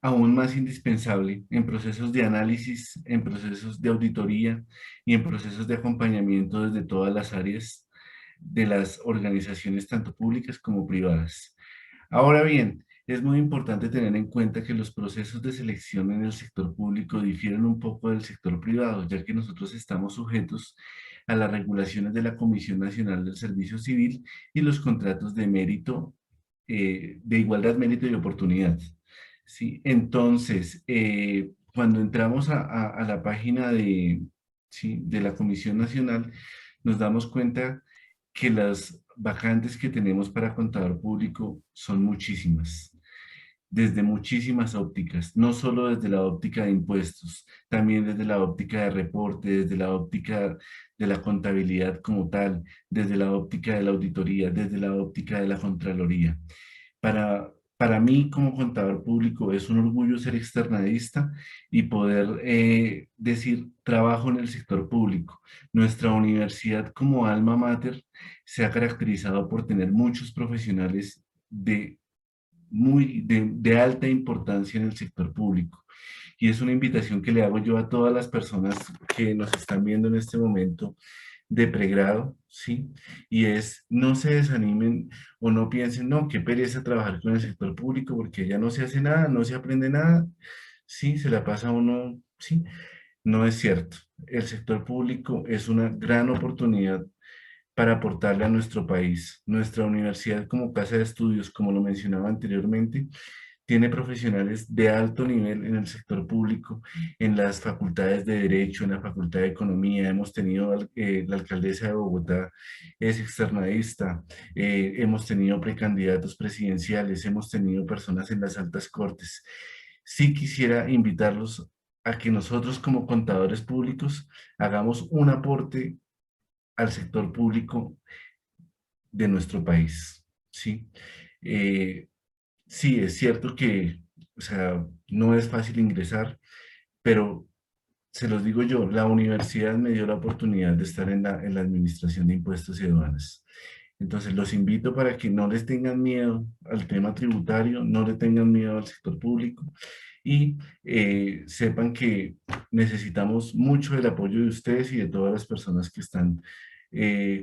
aún más indispensable en procesos de análisis, en procesos de auditoría y en procesos de acompañamiento desde todas las áreas de las organizaciones, tanto públicas como privadas. Ahora bien, es muy importante tener en cuenta que los procesos de selección en el sector público difieren un poco del sector privado, ya que nosotros estamos sujetos a las regulaciones de la Comisión Nacional del Servicio Civil y los contratos de mérito, de igualdad, mérito y oportunidad. ¿Sí? Entonces, cuando entramos a la página ¿sí?, de la Comisión Nacional, nos damos cuenta que las vacantes que tenemos para contador público son muchísimas, desde muchísimas ópticas, no solo desde la óptica de impuestos, también desde la óptica de reporte, desde la óptica de la contabilidad como tal, desde la óptica de la auditoría, desde la óptica de la Contraloría. Para mí, como contador público, es un orgullo ser externadista y poder decir, trabajo en el sector público. Nuestra universidad como alma mater se ha caracterizado por tener muchos profesionales de alta importancia en el sector público. Y es una invitación que le hago yo a todas las personas que nos están viendo en este momento de pregrado, ¿sí? Y es, no se desanimen o no piensen, no, qué pereza trabajar con el sector público porque ya no se hace nada, no se aprende nada, ¿sí? Se la pasa uno, ¿sí? No es cierto. El sector público es una gran oportunidad para aportarle a nuestro país. Nuestra universidad como casa de estudios, como lo mencionaba anteriormente, tiene profesionales de alto nivel en el sector público, en las facultades de Derecho, en la Facultad de Economía. Hemos tenido la alcaldesa de Bogotá, es externadista, hemos tenido precandidatos presidenciales, hemos tenido personas en las altas cortes. Sí quisiera invitarlos a que nosotros como contadores públicos hagamos un aporte al sector público de nuestro país, ¿sí? Sí, es cierto que, o sea, no es fácil ingresar, pero se los digo yo, la universidad me dio la oportunidad de estar en la Administración de Impuestos y Aduanas. Entonces, los invito para que no les tengan miedo al tema tributario, no le tengan miedo al sector público y sepan que necesitamos mucho el apoyo de ustedes y de todas las personas que están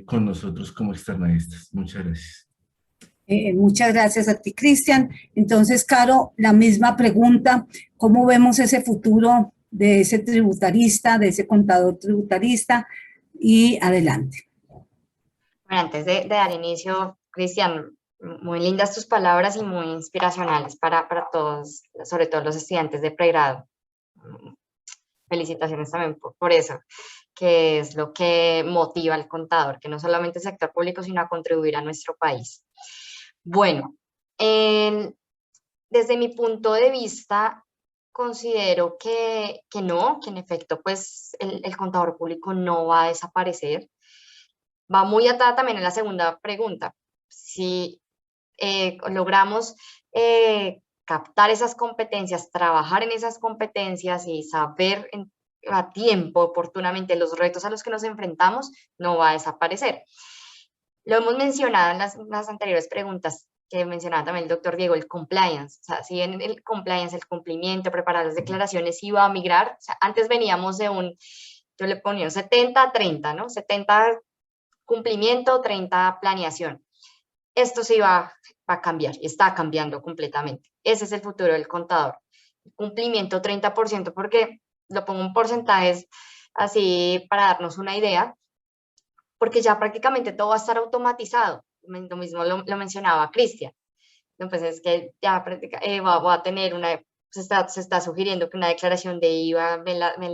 con nosotros como externalistas. Muchas gracias. Muchas gracias a ti, Cristian. Entonces, Caro, la misma pregunta, ¿cómo vemos ese futuro de ese tributarista, de ese contador tributarista? Y adelante. Bueno, antes de dar inicio, Cristian, muy lindas tus palabras y muy inspiracionales para todos, sobre todo los estudiantes de pregrado. Felicitaciones también por eso, que es lo que motiva al contador, que no solamente el sector público, sino a contribuir a nuestro país. Bueno, desde mi punto de vista, considero que no, que en efecto, pues el contador público no va a desaparecer. Va muy atada también en la segunda pregunta. Si logramos captar esas competencias, trabajar en esas competencias y saber a tiempo, oportunamente, los retos a los que nos enfrentamos, no va a desaparecer. Lo hemos mencionado en las anteriores preguntas que mencionaba también el doctor Diego, el compliance. O sea, si bien el compliance, el cumplimiento, preparar las declaraciones iba a migrar, o sea, antes veníamos de yo le ponía un 70-30, ¿no? 70 cumplimiento, 30 planeación. Esto se va a cambiar, está cambiando completamente. Ese es el futuro del contador. Cumplimiento 30%, porque lo pongo en porcentajes así para darnos una idea, porque ya prácticamente todo va a estar automatizado. Lo mismo lo mencionaba Cristian. Entonces, es que ya va a tener se está sugiriendo que una declaración de IVA me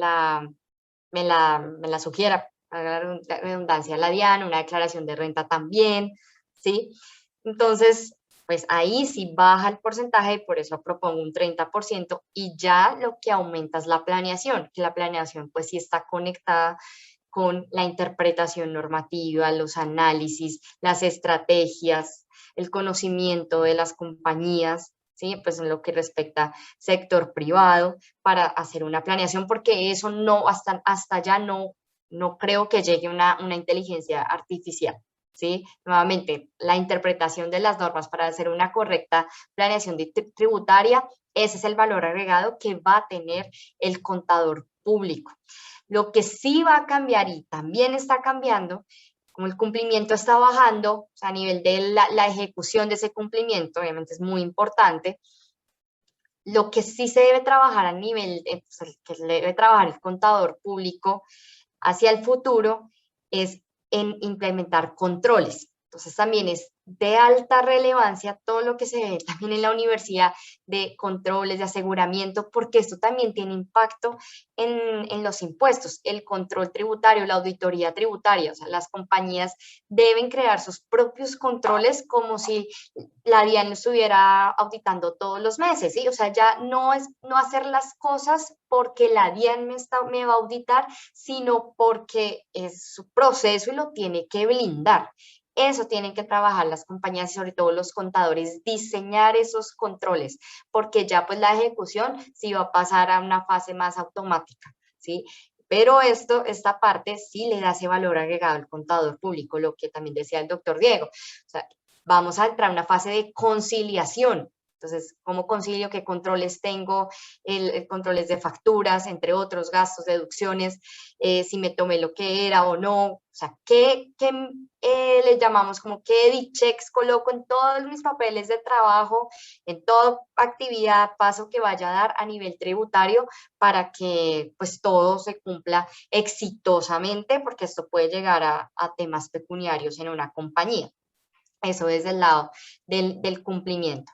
la sugiera, para la redundancia, la DIAN, una declaración de renta también, ¿sí? Entonces, pues ahí sí baja el porcentaje, por eso propongo un 30%, y ya lo que aumenta es la planeación, que la planeación pues sí está conectada con la interpretación normativa, los análisis, las estrategias, el conocimiento de las compañías, ¿sí? Pues en lo que respecta sector privado, para hacer una planeación, porque eso no, hasta allá no creo que llegue una inteligencia artificial, ¿sí? Nuevamente, la interpretación de las normas para hacer una correcta planeación tributaria, ese es el valor agregado que va a tener el contador público. Lo que sí va a cambiar, y también está cambiando, como el cumplimiento está bajando, o sea, a nivel de la ejecución de ese cumplimiento, obviamente es muy importante, lo que sí se debe trabajar a nivel, pues, que debe trabajar el contador público hacia el futuro, es en implementar controles. Entonces también es de alta relevancia todo lo que se ve también en la universidad de controles, de aseguramiento, porque esto también tiene impacto en los impuestos, el control tributario, la auditoría tributaria. O sea, las compañías deben crear sus propios controles como si la DIAN lo estuviera auditando todos los meses, ¿sí? O sea, ya no es no hacer las cosas porque la DIAN me va a auditar, sino porque es su proceso y lo tiene que blindar. Eso tienen que trabajar las compañías y sobre todo los contadores, diseñar esos controles, porque ya pues la ejecución sí va a pasar a una fase más automática, ¿sí? Pero esta parte sí le da ese valor agregado al contador público, lo que también decía el doctor Diego. O sea, vamos a entrar a una fase de conciliación. Entonces, ¿cómo concilio? ¿Qué controles tengo? Controles de facturas, entre otros, gastos, deducciones, si me tomé lo que era o no. O sea, ¿qué le llamamos como qué edit checks coloco en todos mis papeles de trabajo, en toda actividad, paso que vaya a dar a nivel tributario para que pues todo se cumpla exitosamente, porque esto puede llegar a temas pecuniarios en una compañía? Eso desde el lado del cumplimiento.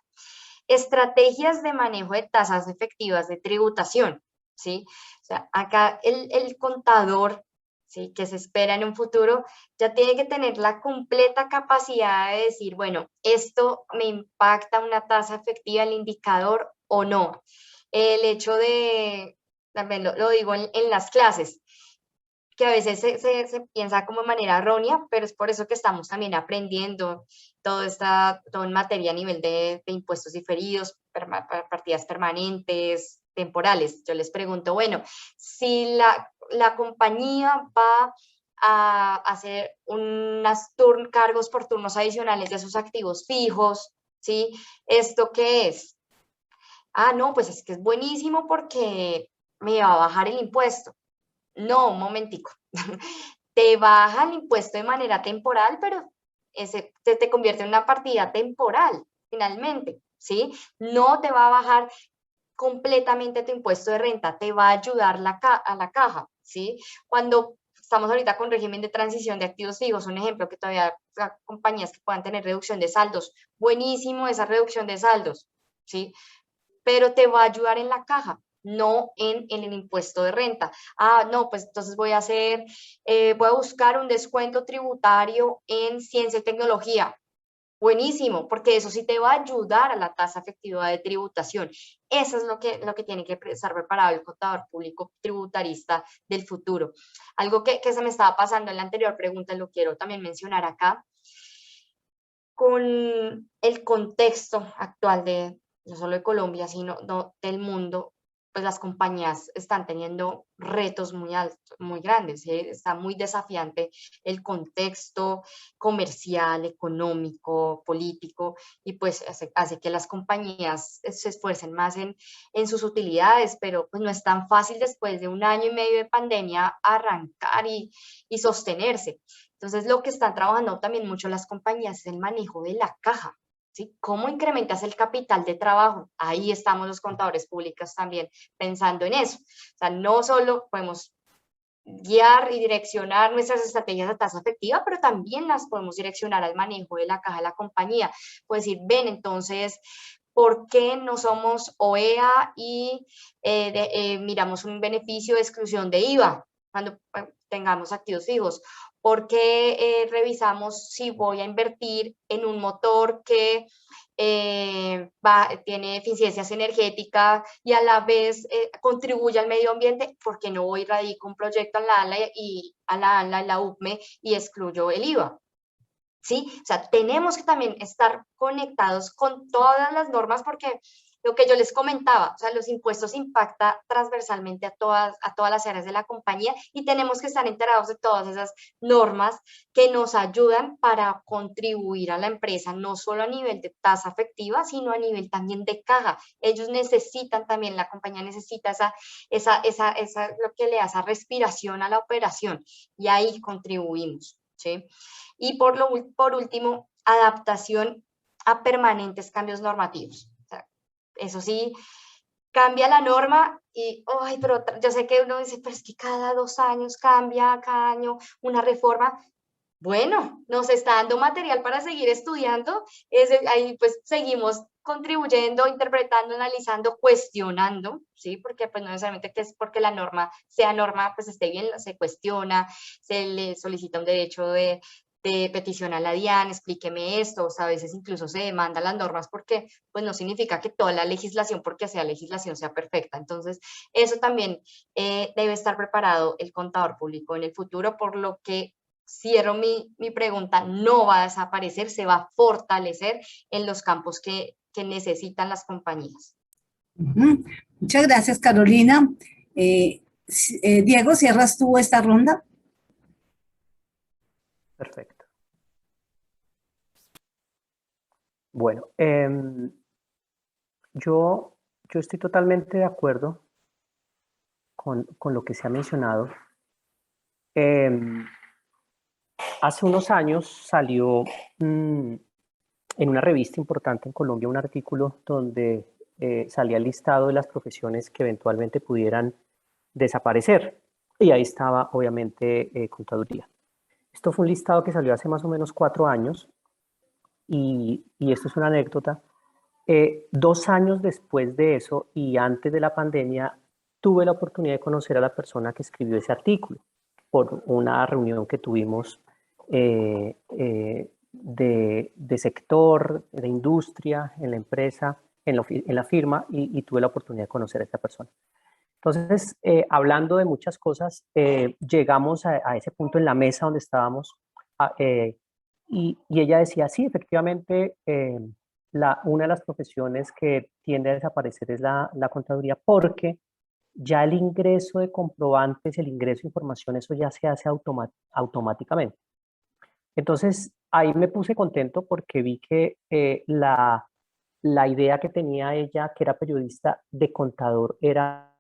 Estrategias de manejo de tasas efectivas de tributación, ¿sí? O sea, acá el contador, ¿sí?, que se espera en un futuro, ya tiene que tener la completa capacidad de decir, bueno, esto me impacta una tasa efectiva, el indicador o no. El hecho de, también lo digo en las clases, que a veces se piensa como de manera errónea, pero es por eso que estamos también aprendiendo todo en materia a nivel de impuestos diferidos, partidas permanentes, temporales. Yo les pregunto, bueno, si la compañía va a hacer cargos por turnos adicionales de sus activos fijos, ¿sí? ¿Esto qué es? Ah, no, pues es que es buenísimo porque me va a bajar el impuesto. No, un momentico. Te baja el impuesto de manera temporal, pero te convierte en una partida temporal, finalmente, ¿sí? No te va a bajar completamente tu impuesto de renta, te va a ayudar a la caja, ¿sí? Cuando estamos ahorita con régimen de transición de activos fijos, un ejemplo que todavía compañías que puedan tener reducción de saldos, buenísimo esa reducción de saldos, ¿sí? Pero te va a ayudar en la caja, no en el impuesto de renta. Ah, no, pues entonces voy a buscar un descuento tributario en ciencia y tecnología. Buenísimo, porque eso sí te va a ayudar a la tasa efectiva de tributación. Eso es lo que tiene que estar preparado el contador público tributarista del futuro. Algo que se me estaba pasando en la anterior pregunta, lo quiero también mencionar acá. con el contexto actual de no solo de Colombia, sino del mundo, pues las compañías están teniendo retos muy altos, muy grandes, ¿sí? Está muy desafiante el contexto comercial, económico, político, y pues hace que las compañías se esfuercen más en sus utilidades, pero pues no es tan fácil después de 1 año y medio de pandemia arrancar y sostenerse. Entonces, lo que están trabajando también mucho las compañías es el manejo de la caja. ¿Sí? ¿Cómo incrementas el capital de trabajo? Ahí estamos los contadores públicos también pensando en eso. O sea, no solo podemos guiar y direccionar nuestras estrategias de tasa efectiva, pero también las podemos direccionar al manejo de la caja de la compañía. Puedes decir, ven, entonces, ¿por qué no somos OEA y miramos un beneficio de exclusión de IVA cuando tengamos activos fijos? ¿Por qué revisamos si voy a invertir en un motor que tiene eficiencias energéticas y a la vez contribuye al medio ambiente? ¿Por qué no voy y radico un proyecto a la ANLA, la UPME, y excluyo el IVA? ¿Sí? O sea, tenemos que también estar conectados con todas las normas, porque lo que yo les comentaba, o sea, los impuestos impactan transversalmente a todas las áreas de la compañía, y tenemos que estar enterados de todas esas normas que nos ayudan para contribuir a la empresa, no solo a nivel de tasa efectiva, sino a nivel también de caja. Ellos necesitan también, la compañía necesita lo que le da esa respiración a la operación, y ahí contribuimos, ¿sí? Y por último, adaptación a permanentes cambios normativos. O sea, eso sí, cambia la norma y, ay, pero yo sé que uno dice, pero es que cada 2 años cambia, cada año una reforma. Bueno, nos está dando material para seguir estudiando, ahí pues seguimos contribuyendo, interpretando, analizando, cuestionando, ¿sí? Porque pues no necesariamente que es porque la norma sea norma, pues esté bien, se cuestiona, se le solicita un derecho de petición a la DIAN, explíqueme esto, o sea, a veces incluso se demanda las normas, porque pues no significa que toda la legislación, porque sea legislación, sea perfecta. Entonces, eso también debe estar preparado el contador público en el futuro, por lo que cierro mi pregunta, no va a desaparecer, se va a fortalecer en los campos que necesitan las compañías. Muchas gracias, Carolina. Diego, ¿cierras tú esta ronda? Perfecto. Bueno, yo estoy totalmente de acuerdo con lo que se ha mencionado. Hace unos años salió en una revista importante en Colombia un artículo donde salía el listado de las profesiones que eventualmente pudieran desaparecer, y ahí estaba obviamente contaduría. Esto fue un listado que salió hace más o menos 4 años, y esto es una anécdota. 2 años después de eso y antes de la pandemia, tuve la oportunidad de conocer a la persona que escribió ese artículo por una reunión que tuvimos de sector, de industria, en la empresa, en la firma, y tuve la oportunidad de conocer a esta persona. Entonces, hablando de muchas cosas, llegamos a ese punto en la mesa donde estábamos, y ella decía, sí, efectivamente, una de las profesiones que tiende a desaparecer es la contaduría, porque ya el ingreso de comprobantes, el ingreso de información, eso ya se hace automáticamente. Entonces, ahí me puse contento porque vi que la idea que tenía ella, que era periodista de contador, era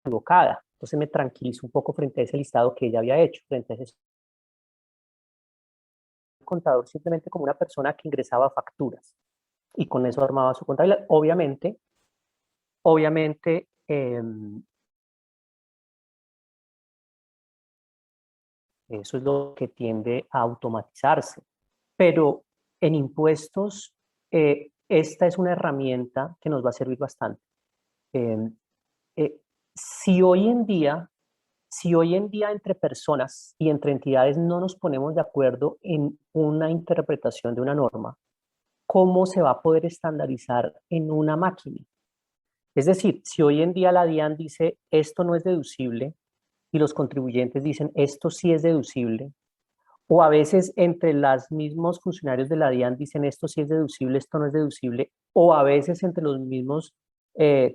equivocada. Entonces me tranquilizó un poco frente a ese listado que ella había hecho, frente a ese contador simplemente como una persona que ingresaba facturas y con eso armaba su contabilidad. Obviamente, eso es lo que tiende a automatizarse. Pero en impuestos, esta es una herramienta que nos va a servir bastante. Si hoy en día entre personas y entre entidades no nos ponemos de acuerdo en una interpretación de una norma, ¿cómo se va a poder estandarizar en una máquina? Es decir, si hoy en día la DIAN dice esto no es deducible y los contribuyentes dicen esto sí es deducible, o a veces entre los mismos funcionarios de la DIAN dicen esto sí es deducible, esto no es deducible, o a veces entre los mismos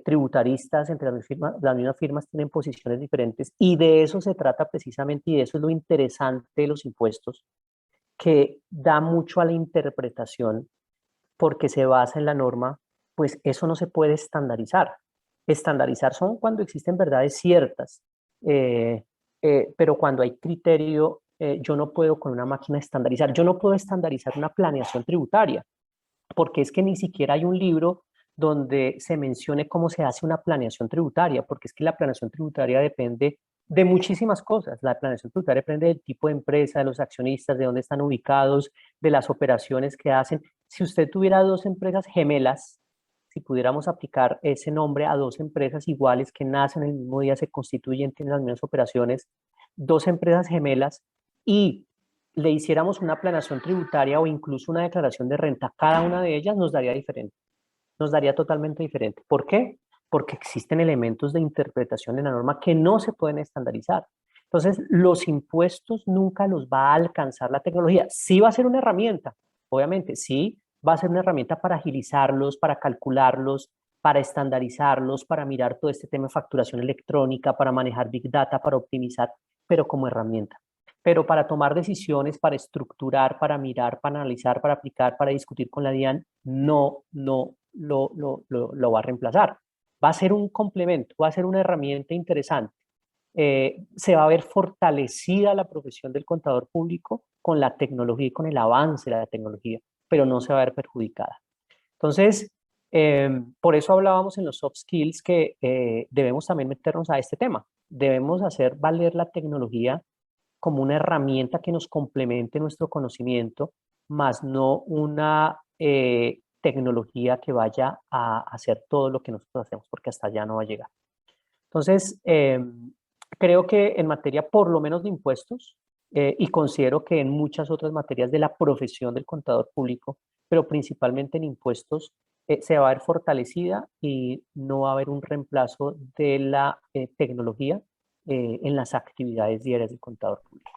tributaristas, entre las mismas firmas tienen posiciones diferentes, y de eso se trata precisamente, y eso es lo interesante de los impuestos, que da mucho a la interpretación porque se basa en la norma, pues eso no se puede estandarizar. Estandarizar son cuando existen verdades ciertas, pero cuando hay criterio, yo no puedo con una máquina estandarizar. Yo no puedo estandarizar una planeación tributaria, porque es que ni siquiera hay un libro donde se mencione cómo se hace una planeación tributaria, porque es que la planeación tributaria depende de muchísimas cosas. La planeación tributaria depende del tipo de empresa, de los accionistas, de dónde están ubicados, de las operaciones que hacen. Si usted tuviera dos empresas gemelas, si pudiéramos aplicar ese nombre a dos empresas iguales que nacen el mismo día, se constituyen, tienen las mismas operaciones, dos empresas gemelas, y le hiciéramos una planeación tributaria o incluso una declaración de renta, cada una de ellas nos daría diferente, nos daría totalmente diferente. ¿Por qué? Porque existen elementos de interpretación en la norma que no se pueden estandarizar. Entonces, los impuestos nunca los va a alcanzar la tecnología. Sí va a ser una herramienta, obviamente, sí va a ser una herramienta para agilizarlos, para calcularlos, para estandarizarlos, para mirar todo este tema de facturación electrónica, para manejar Big Data, para optimizar, pero como herramienta. Pero para tomar decisiones, para estructurar, para mirar, para analizar, para aplicar, para discutir con la DIAN, no lo va a reemplazar. Va a ser un complemento, va a ser una herramienta interesante. Se va a ver fortalecida la profesión del contador público con la tecnología y con el avance de la tecnología, pero no se va a ver perjudicada. Entonces, por eso hablábamos en los soft skills que debemos también meternos a este tema. Debemos hacer valer la tecnología como una herramienta que nos complemente nuestro conocimiento, más no una tecnología que vaya a hacer todo lo que nosotros hacemos, porque hasta allá no va a llegar. Entonces, creo que en materia por lo menos de impuestos, y considero que en muchas otras materias de la profesión del contador público, pero principalmente en impuestos, se va a ver fortalecida y no va a haber un reemplazo de la tecnología en las actividades diarias del contador público.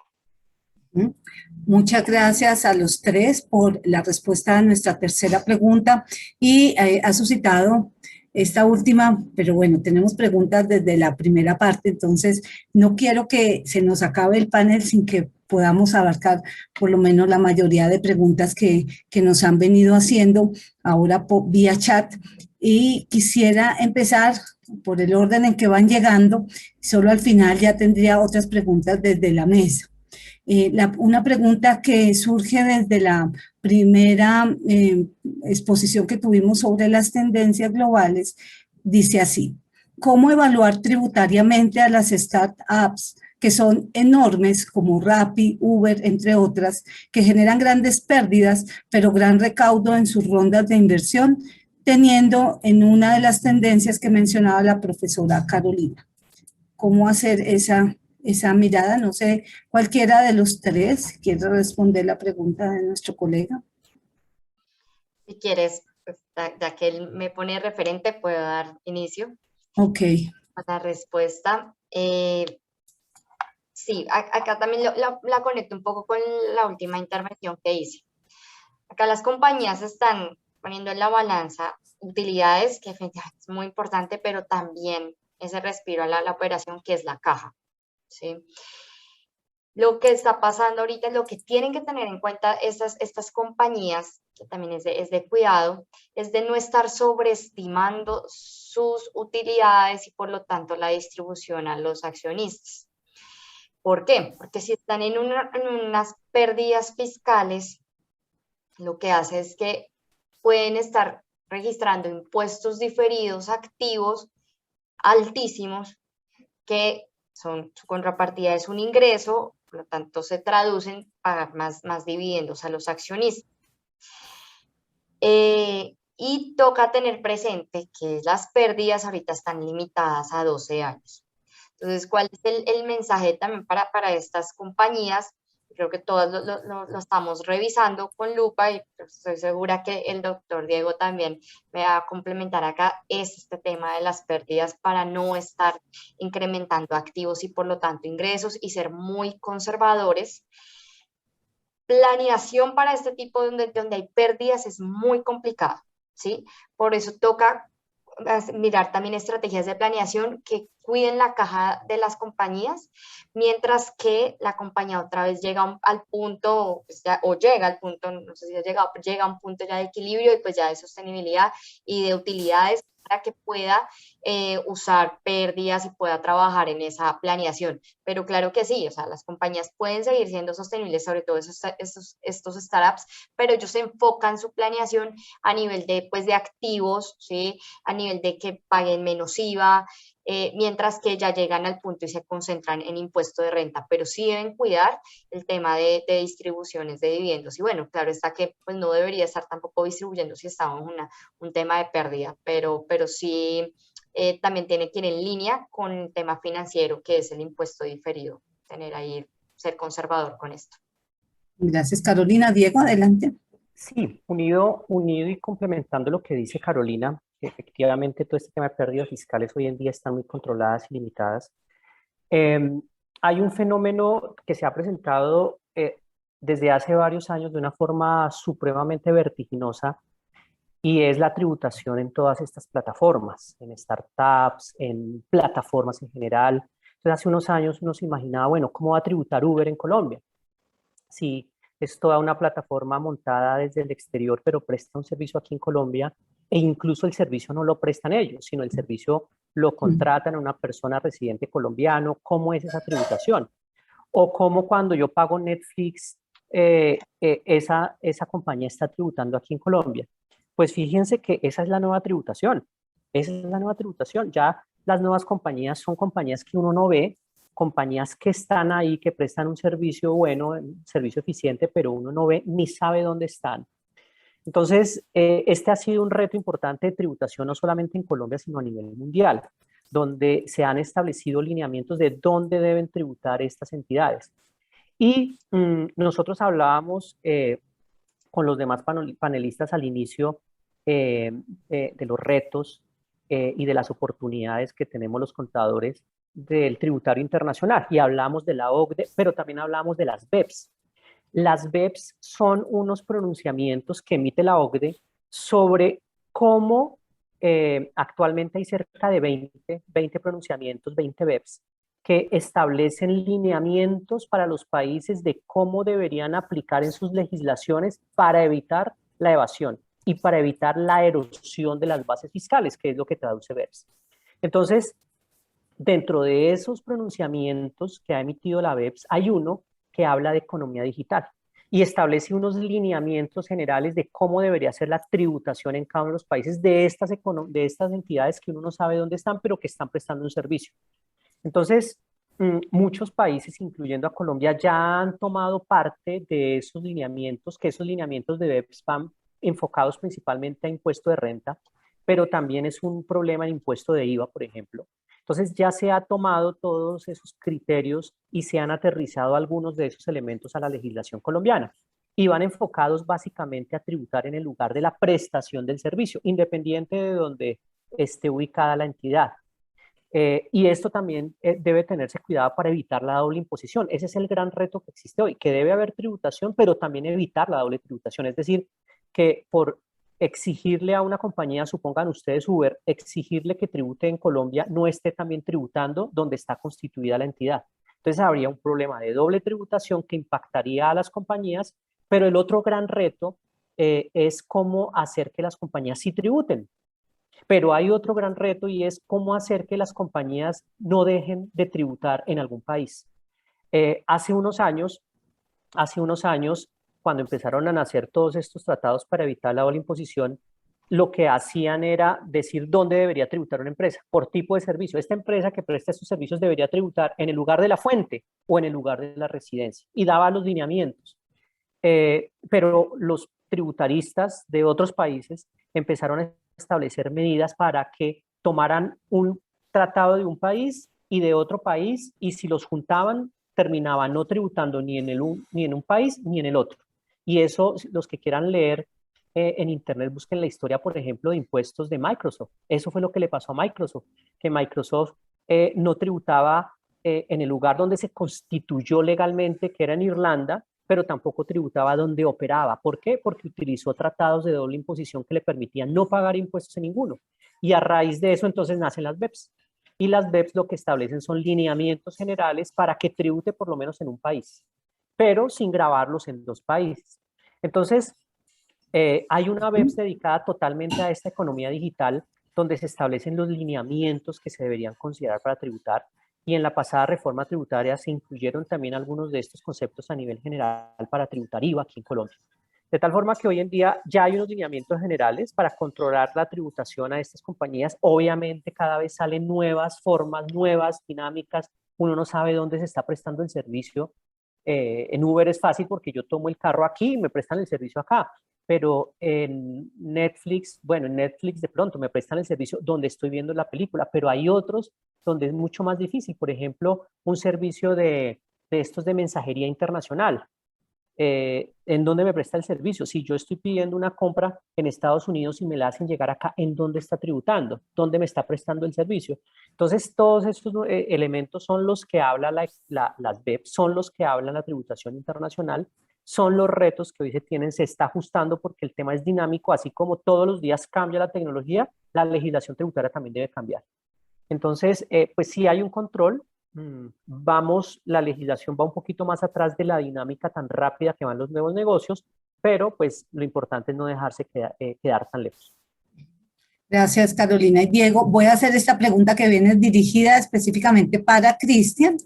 Muchas gracias a los tres por la respuesta a nuestra tercera pregunta, y ha suscitado esta última, pero bueno, tenemos preguntas desde la primera parte, entonces no quiero que se nos acabe el panel sin que podamos abarcar por lo menos la mayoría de preguntas que nos han venido haciendo ahora vía chat, y quisiera empezar por el orden en que van llegando, solo al final ya tendría otras preguntas desde la mesa. Una pregunta que surge desde la primera exposición que tuvimos sobre las tendencias globales, dice así: ¿cómo evaluar tributariamente a las startups que son enormes como Rappi, Uber, entre otras, que generan grandes pérdidas, pero gran recaudo en sus rondas de inversión, teniendo en una de las tendencias que mencionaba la profesora Carolina? ¿Cómo hacer esa mirada? No sé, cualquiera de los tres quiere responder la pregunta de nuestro colega. Si quieres, pues, ya que él me pone referente, puedo dar inicio Ok. a la respuesta. Sí, acá también la conecto un poco con la última intervención que hice. Acá las compañías están poniendo en la balanza utilidades, que efectivamente es muy importante, pero también ese respiro a la operación, que es la caja, ¿sí? Lo que está pasando ahorita es lo que tienen que tener en cuenta estas compañías, que también es de cuidado, es de no estar sobreestimando sus utilidades y por lo tanto la distribución a los accionistas. ¿Por qué? Porque si están en unas pérdidas fiscales, lo que hace es que pueden estar registrando impuestos diferidos activos altísimos, que su contrapartida es un ingreso, por lo tanto se traducen en pagar más dividendos a los accionistas. Y toca tener presente que las pérdidas ahorita están limitadas a 12 años. Entonces, ¿cuál es el mensaje también para estas compañías? Creo que todos lo estamos revisando con lupa, y estoy segura que el doctor Diego también me va a complementar acá, es este tema de las pérdidas, para no estar incrementando activos y por lo tanto ingresos, y ser muy conservadores planeación para este tipo donde hay pérdidas es muy complicado, ¿sí? Por eso toca mirar también estrategias de planeación que cuiden la caja de las compañías, mientras que la compañía otra vez llega al punto, pues o llega al punto, no sé si ha llegado, llega a un punto ya de equilibrio y pues ya de sostenibilidad y de utilidades para que pueda usar pérdidas y pueda trabajar en esa planeación. Pero claro que sí, o sea, las compañías pueden seguir siendo sostenibles, sobre todo estos startups, pero ellos se enfocan su planeación a nivel de, pues, de activos, ¿sí? A nivel de que paguen menos IVA, mientras que ya llegan al punto y se concentran en impuesto de renta, pero sí deben cuidar el tema de distribuciones de dividendos. Y bueno, claro está que pues, no debería estar tampoco distribuyendo si estamos en un tema de pérdida, pero sí también tiene que ir en línea con el tema financiero, que es el impuesto diferido, tener ahí, ser conservador con esto. Gracias, Carolina. Diego, adelante. Sí, unido y complementando lo que dice Carolina, que efectivamente todo este tema de pérdidas fiscales hoy en día están muy controladas y limitadas. Hay un fenómeno que se ha presentado desde hace varios años de una forma supremamente vertiginosa, y es la tributación en todas estas plataformas, en startups, en plataformas en general. Entonces, hace unos años uno se imaginaba, bueno, ¿cómo va a tributar Uber en Colombia? Si es toda una plataforma montada desde el exterior, pero presta un servicio aquí en Colombia, e incluso el servicio no lo prestan ellos, sino el servicio lo contratan a una persona residente colombiano. ¿Cómo es esa tributación? O cómo cuando yo pago Netflix, esa compañía está tributando aquí en Colombia. Pues fíjense que esa es la nueva tributación. Esa es la nueva tributación. Ya las nuevas compañías son compañías que uno no ve, compañías que están ahí, que prestan un servicio bueno, un servicio eficiente, pero uno no ve ni sabe dónde están. Entonces, este ha sido un reto importante de tributación, no solamente en Colombia, sino a nivel mundial, donde se han establecido lineamientos de dónde deben tributar estas entidades. Y nosotros hablábamos con los demás panelistas al inicio de los retos y de las oportunidades que tenemos los contadores del tributario internacional. Y hablamos de la OCDE, pero también hablamos de las BEPS. Las BEPS son unos pronunciamientos que emite la OCDE sobre cómo actualmente hay cerca de 20 pronunciamientos, 20 BEPS, que establecen lineamientos para los países de cómo deberían aplicar en sus legislaciones para evitar la evasión y para evitar la erosión de las bases fiscales, que es lo que traduce BEPS. Entonces, dentro de esos pronunciamientos que ha emitido la BEPS, hay uno que habla de economía digital y establece unos lineamientos generales de cómo debería ser la tributación en cada uno de los países de estas entidades que uno no sabe dónde están, pero que están prestando un servicio. Entonces, muchos países, incluyendo a Colombia, ya han tomado parte de esos lineamientos, que esos lineamientos de BEPS van enfocados principalmente a impuesto de renta, pero también es un problema el impuesto de IVA, por ejemplo. Entonces ya se ha tomado todos esos criterios y se han aterrizado algunos de esos elementos a la legislación colombiana y van enfocados básicamente a tributar en el lugar de la prestación del servicio, independiente de donde esté ubicada la entidad. Y esto también debe tenerse cuidado para evitar la doble imposición. Ese es el gran reto que existe hoy, que debe haber tributación, pero también evitar la doble tributación. Es decir, que por exigirle a una compañía, supongan ustedes Uber, exigirle que tribute en Colombia, no esté también tributando donde está constituida la entidad. Entonces habría un problema de doble tributación que impactaría a las compañías, pero el otro gran reto es cómo hacer que las compañías sí tributen. Pero hay otro gran reto y es cómo hacer que las compañías no dejen de tributar en algún país. Hace unos años, cuando empezaron a nacer todos estos tratados para evitar la doble imposición, lo que hacían era decir dónde debería tributar una empresa, por tipo de servicio. Esta empresa que presta estos servicios debería tributar en el lugar de la fuente o en el lugar de la residencia, y daba los lineamientos. Pero los tributaristas de otros países empezaron a establecer medidas para que tomaran un tratado de un país y de otro país, y si los juntaban, terminaban no tributando ni en un país ni en el otro. Y eso, los que quieran leer en internet, busquen la historia, por ejemplo, de impuestos de Microsoft. Eso fue lo que le pasó a Microsoft, que Microsoft no tributaba en el lugar donde se constituyó legalmente, que era en Irlanda, pero tampoco tributaba donde operaba. ¿Por qué? Porque utilizó tratados de doble imposición que le permitían no pagar impuestos en ninguno. Y a raíz de eso entonces nacen las BEPS. Y las BEPS lo que establecen son lineamientos generales para que tribute por lo menos en un país, pero sin gravarlos en dos países. Entonces, hay una BEPS dedicada totalmente a esta economía digital, donde se establecen los lineamientos que se deberían considerar para tributar, y en la pasada reforma tributaria se incluyeron también algunos de estos conceptos a nivel general para tributar IVA aquí en Colombia. De tal forma que hoy en día ya hay unos lineamientos generales para controlar la tributación a estas compañías. Obviamente cada vez salen nuevas formas, nuevas dinámicas. Uno no sabe dónde se está prestando el servicio. En Uber es fácil porque yo tomo el carro aquí y me prestan el servicio acá. Pero en Netflix, bueno, en Netflix de pronto me prestan el servicio donde estoy viendo la película, pero hay otros donde es mucho más difícil. Por ejemplo, un servicio de estos de mensajería internacional. ¿En dónde me presta el servicio? Si yo estoy pidiendo una compra en Estados Unidos y me la hacen llegar acá, ¿en dónde está tributando? ¿Dónde me está prestando el servicio? Entonces, todos estos elementos son los que habla las BEP, son los que hablan la tributación internacional, son los retos que hoy se tienen, se está ajustando porque el tema es dinámico, así como todos los días cambia la tecnología, la legislación tributaria también debe cambiar. Entonces, pues sí hay un control. La legislación va un poquito más atrás de la dinámica tan rápida que van los nuevos negocios, pero pues lo importante es no dejarse quedar tan lejos. Gracias, Carolina. Y Diego, voy a hacer esta pregunta que viene dirigida específicamente para Cristian.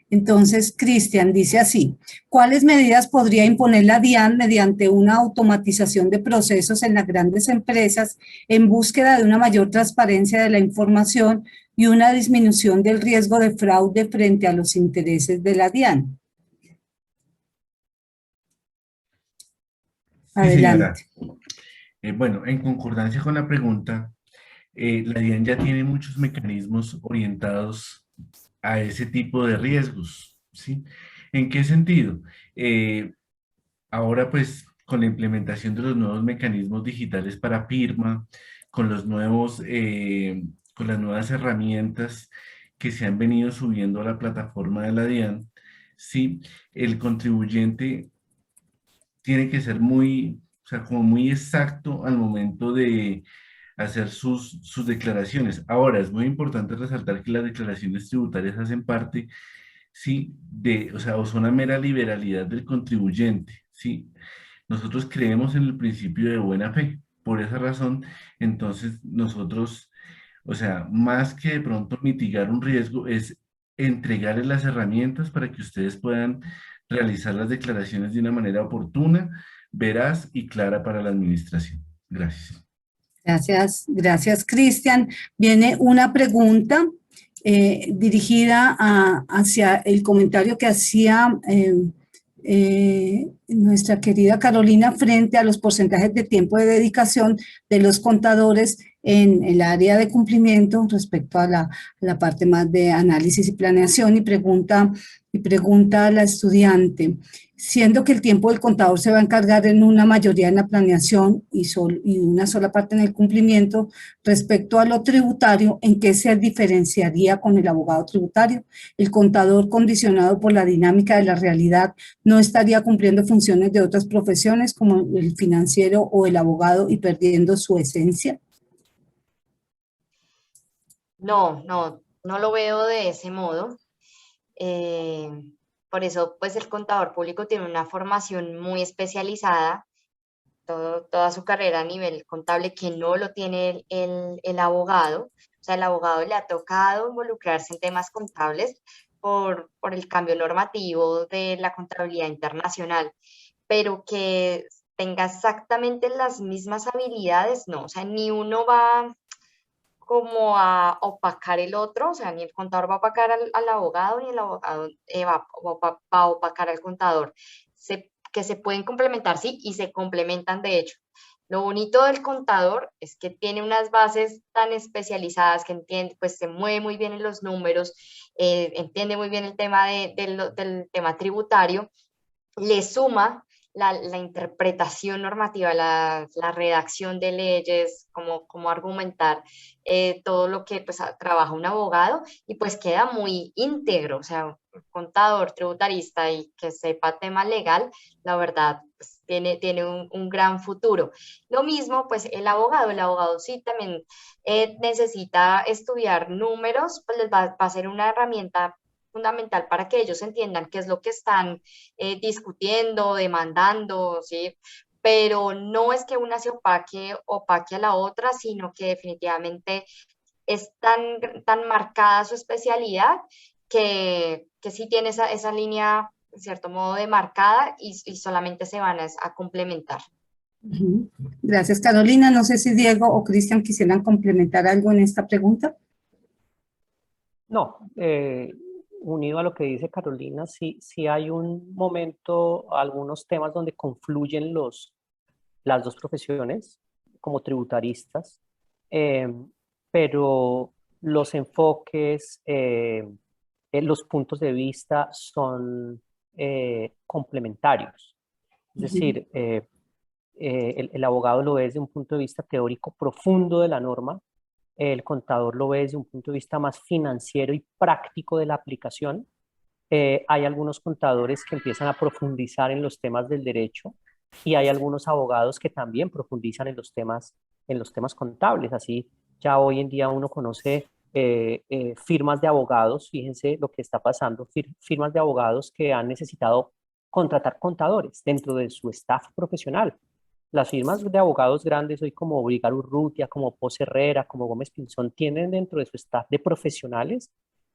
Entonces, Cristian dice así: ¿cuáles medidas podría imponer la DIAN mediante una automatización de procesos en las grandes empresas en búsqueda de una mayor transparencia de la información y una disminución del riesgo de fraude frente a los intereses de la DIAN? Adelante. Sí, señora. Bueno, en concordancia con la pregunta, la DIAN ya tiene muchos mecanismos orientados a ese tipo de riesgos, ¿sí? ¿En qué sentido? Ahora, pues, con la implementación de los nuevos mecanismos digitales para firma, con con las nuevas herramientas que se han venido subiendo a la plataforma de la DIAN, sí, el contribuyente tiene que ser o sea, como muy exacto al momento de hacer sus declaraciones. Ahora, es muy importante resaltar que las declaraciones tributarias hacen parte, sí, o sea, o son una mera liberalidad del contribuyente, sí. Nosotros creemos en el principio de buena fe. Por esa razón, entonces nosotros, o sea, más que de pronto mitigar un riesgo, es entregarles las herramientas para que ustedes puedan realizar las declaraciones de una manera oportuna, veraz y clara para la administración. Gracias. Gracias, Cristian. Viene una pregunta dirigida hacia el comentario que hacía nuestra querida Carolina frente a los porcentajes de tiempo de dedicación de los contadores en el área de cumplimiento respecto a la parte más de análisis y planeación, y pregunta a la estudiante: siendo que el tiempo del contador se va a encargar en una mayoría en la planeación y una sola parte en el cumplimiento, respecto a lo tributario, ¿en qué se diferenciaría con el abogado tributario? El contador, condicionado por la dinámica de la realidad, no estaría cumpliendo funciones de otras profesiones como el financiero o el abogado y perdiendo su esencia. No, no lo veo de ese modo. Por eso, pues el contador público tiene una formación muy especializada, toda su carrera a nivel contable, que no lo tiene el abogado. O sea, el abogado le ha tocado involucrarse en temas contables por el cambio normativo de la contabilidad internacional, pero que tenga exactamente las mismas habilidades, no. O sea, ni uno va como a opacar el otro, o sea, ni el contador va a opacar al abogado, ni el abogado va a opacar al contador. Que se pueden complementar, sí, y se complementan de hecho. Lo bonito del contador es que tiene unas bases tan especializadas que entiende, pues se mueve muy bien en los números, entiende muy bien el tema del tema tributario, le suma la interpretación normativa, la redacción de leyes, cómo argumentar todo lo que pues, trabaja un abogado y pues queda muy íntegro, o sea, un contador tributarista y que sepa tema legal, la verdad, pues, tiene un gran futuro. Lo mismo, pues el abogado sí también necesita estudiar números, pues les va a ser una herramienta fundamental para que ellos entiendan qué es lo que están discutiendo, demandando, ¿sí? Pero no es que una se opaque a la otra, sino que definitivamente es tan marcada su especialidad que sí tiene esa línea, en cierto modo, demarcada y solamente se van a complementar. Ujú. Gracias, Carolina. No sé si Diego o Cristian quisieran complementar algo en esta pregunta. No, unido a lo que dice Carolina, sí hay un momento, algunos temas donde confluyen las dos profesiones como tributaristas, eh, pero los enfoques, los puntos de vista son complementarios. Es decir, el abogado lo ve desde un punto de vista teórico profundo de la norma, el contador lo ve desde un punto de vista más financiero y práctico de la aplicación. Hay algunos contadores que empiezan a profundizar en los temas del derecho y hay algunos abogados que también profundizan en los temas contables. Así, ya hoy en día uno conoce firmas de abogados, fíjense lo que está pasando, firmas de abogados que han necesitado contratar contadores dentro de su staff profesional. Las firmas de abogados grandes hoy como Brigar Urrutia, como Pos Herrera, como Gómez Pinzón, tienen dentro de su staff de profesionales,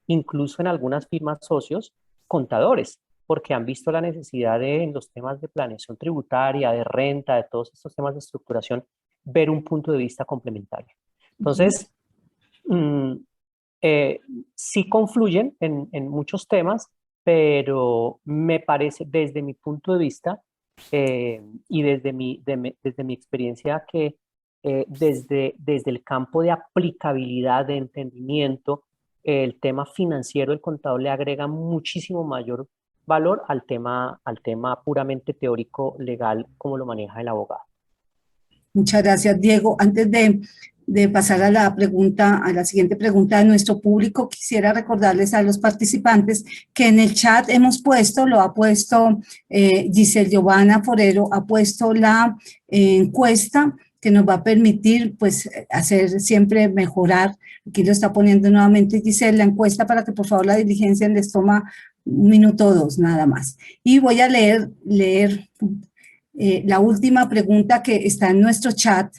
incluso en algunas firmas socios, contadores, porque han visto la necesidad de, en los temas de planeación tributaria, de renta, de todos estos temas de estructuración, ver un punto de vista complementario. Entonces, sí confluyen en muchos temas, pero me parece, desde mi punto de vista, y desde mi experiencia que desde el campo de aplicabilidad, de entendimiento, el tema financiero, el contador le agrega muchísimo mayor valor al tema puramente teórico legal como lo maneja el abogado. Muchas gracias, Diego. Antes de pasar a la siguiente pregunta de nuestro público, quisiera recordarles a los participantes que en el chat hemos puesto, lo ha puesto Giselle Giovanna Forero, ha puesto la encuesta que nos va a permitir pues hacer siempre mejorar. Aquí lo está poniendo nuevamente Giselle, la encuesta para que por favor la diligencia les toma 1 minuto o 2 nada más. Y voy a leer la última pregunta que está en nuestro chat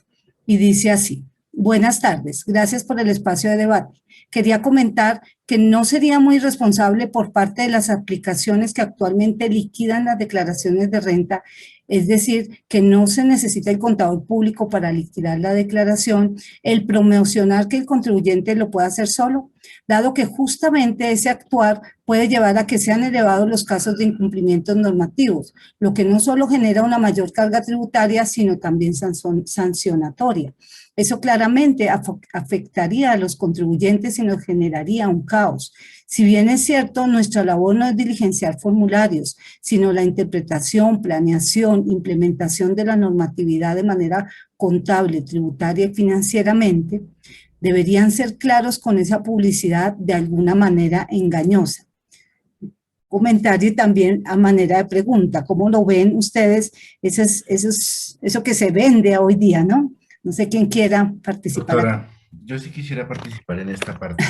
y dice así: buenas tardes, gracias por el espacio de debate. Quería comentar que no sería muy responsable por parte de las aplicaciones que actualmente liquidan las declaraciones de renta, es decir, que no se necesita el contador público para liquidar la declaración, el promocionar que el contribuyente lo pueda hacer solo, dado que justamente ese actuar puede llevar a que sean elevados los casos de incumplimientos normativos, lo que no solo genera una mayor carga tributaria, sino también sancionatoria. Eso claramente afectaría a los contribuyentes y nos generaría un caos. Si bien es cierto, nuestra labor no es diligenciar formularios, sino la interpretación, planeación, implementación de la normatividad de manera contable, tributaria y financieramente, deberían ser claros con esa publicidad de alguna manera engañosa. Comentario también a manera de pregunta, ¿cómo lo ven ustedes? Eso que se vende hoy día, ¿no? No sé quién quiera participar. Doctora, yo sí quisiera participar en esta parte.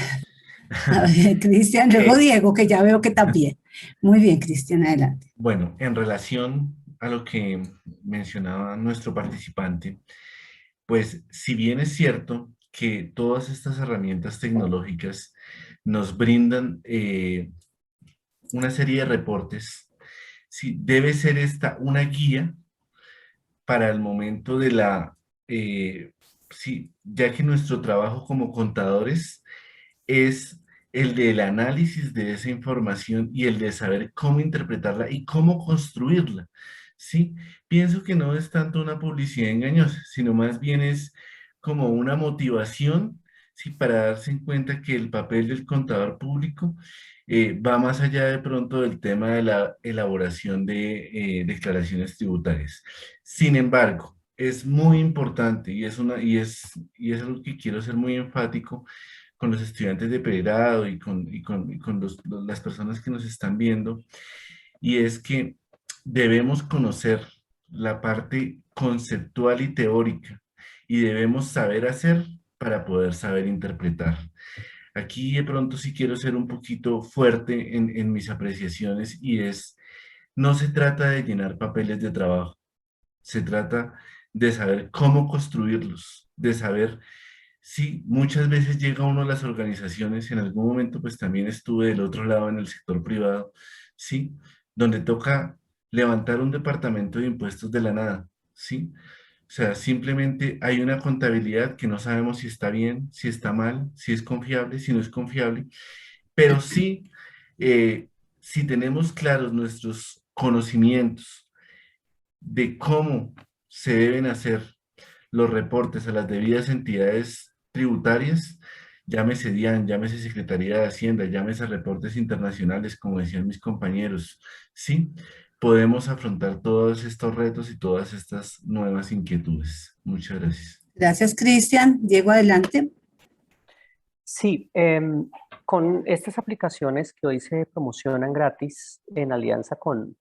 A ver, Cristian, luego Diego, que ya veo que también. Muy bien, Cristian, adelante. Bueno, en relación a lo que mencionaba nuestro participante, pues si bien es cierto que todas estas herramientas tecnológicas nos brindan una serie de reportes, sí, debe ser esta una guía para el momento de sí, ya que nuestro trabajo como contadores es el del análisis de esa información y el de saber cómo interpretarla y cómo construirla, ¿sí? Pienso que no es tanto una publicidad engañosa, sino más bien es como una motivación ¿sí? Para darse en cuenta que el papel del contador público va más allá de pronto del tema de la elaboración de declaraciones tributarias. Sin embargo, es muy importante y es algo que quiero ser muy enfático con los estudiantes de pregrado y con las personas que nos están viendo, y es que debemos conocer la parte conceptual y teórica y debemos saber hacer para poder saber interpretar. Aquí de pronto sí quiero ser un poquito fuerte en mis apreciaciones, y es, no se trata de llenar papeles de trabajo, se trata de saber cómo construirlos, de saber si muchas veces llega uno a las organizaciones, en algún momento pues también estuve del otro lado en el sector privado, ¿sí? Donde toca levantar un departamento de impuestos de la nada, ¿sí? O sea, simplemente hay una contabilidad que no sabemos si está bien, si está mal, si es confiable, si no es confiable, pero sí, si tenemos claros nuestros conocimientos de cómo se deben hacer los reportes a las debidas entidades tributarias, llámese DIAN, llámese Secretaría de Hacienda, llámese reportes internacionales, como decían mis compañeros, sí, podemos afrontar todos estos retos y todas estas nuevas inquietudes. Muchas gracias. Gracias, Cristian. Diego, adelante. Sí, con estas aplicaciones que hoy se promocionan gratis en alianza con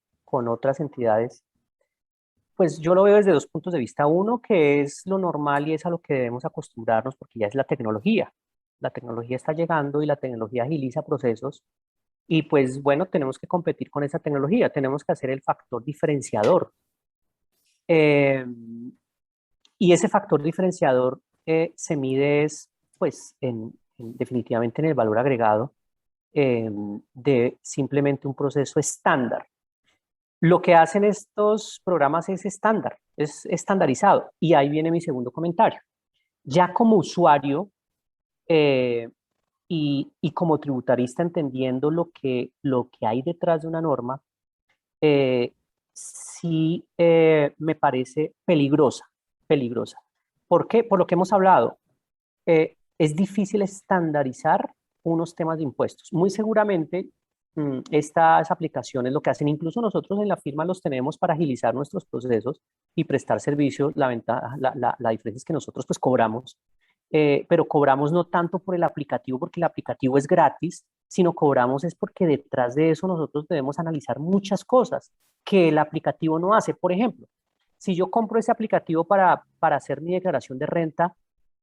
otras entidades, pues yo lo veo desde dos puntos de vista. Uno, que es lo normal y es a lo que debemos acostumbrarnos porque ya es la tecnología. La tecnología está llegando y la tecnología agiliza procesos y pues bueno, tenemos que competir con esa tecnología, tenemos que hacer el factor diferenciador. Eh, y ese factor diferenciador se mide pues definitivamente en el valor agregado de simplemente un proceso estándar. Lo que hacen estos programas es estándar, es estandarizado. Y ahí viene mi segundo comentario. Ya como usuario y como tributarista entendiendo lo que hay detrás de una norma, sí me parece peligrosa, peligrosa. ¿Por qué? Por lo que hemos hablado. Es difícil estandarizar unos temas de impuestos. Muy seguramente estas aplicaciones lo que hacen, incluso nosotros en la firma los tenemos para agilizar nuestros procesos y prestar servicio. La ventaja, la diferencia es que nosotros pues cobramos, pero cobramos no tanto por el aplicativo, porque el aplicativo es gratis, sino cobramos es porque detrás de eso nosotros debemos analizar muchas cosas que el aplicativo no hace. Por ejemplo, si yo compro ese aplicativo para hacer mi declaración de renta,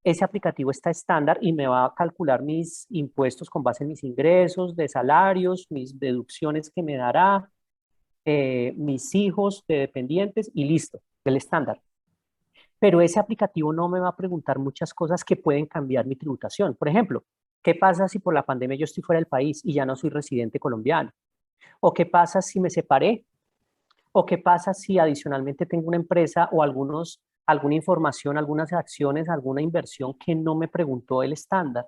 ese aplicativo está estándar y me va a calcular mis impuestos con base en mis ingresos de salarios, mis deducciones que me dará, mis hijos de dependientes y listo, el estándar. Pero ese aplicativo no me va a preguntar muchas cosas que pueden cambiar mi tributación. Por ejemplo, ¿qué pasa si por la pandemia yo estoy fuera del país y ya no soy residente colombiano? ¿O qué pasa si me separé? ¿O qué pasa si adicionalmente tengo una empresa o alguna información, algunas acciones, alguna inversión que no me preguntó el estándar?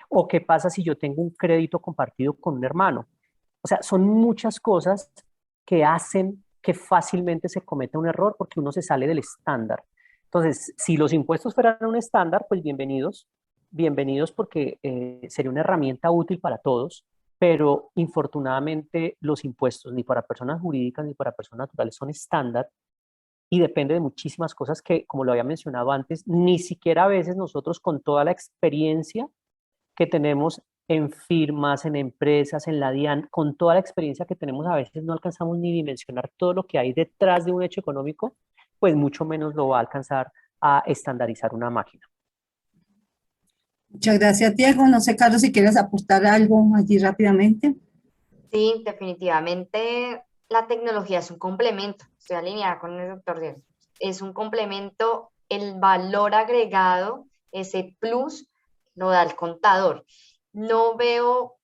¿O qué pasa si yo tengo un crédito compartido con un hermano? O sea, son muchas cosas que hacen que fácilmente se cometa un error porque uno se sale del estándar. Entonces, si los impuestos fueran un estándar, pues bienvenidos, bienvenidos porque sería una herramienta útil para todos, pero infortunadamente los impuestos ni para personas jurídicas ni para personas naturales son estándar y depende de muchísimas cosas que, como lo había mencionado antes, ni siquiera a veces nosotros con toda la experiencia que tenemos en firmas, en empresas, en la DIAN, con toda la experiencia que tenemos, a veces no alcanzamos ni dimensionar todo lo que hay detrás de un hecho económico, pues mucho menos lo va a alcanzar a estandarizar una máquina. Muchas gracias, Diego. No sé, Carlos, si quieres aportar algo allí rápidamente. Sí, definitivamente la tecnología es un complemento. Estoy alineada con el doctor Diego. Es un complemento, el valor agregado, ese plus, lo da el contador. No veo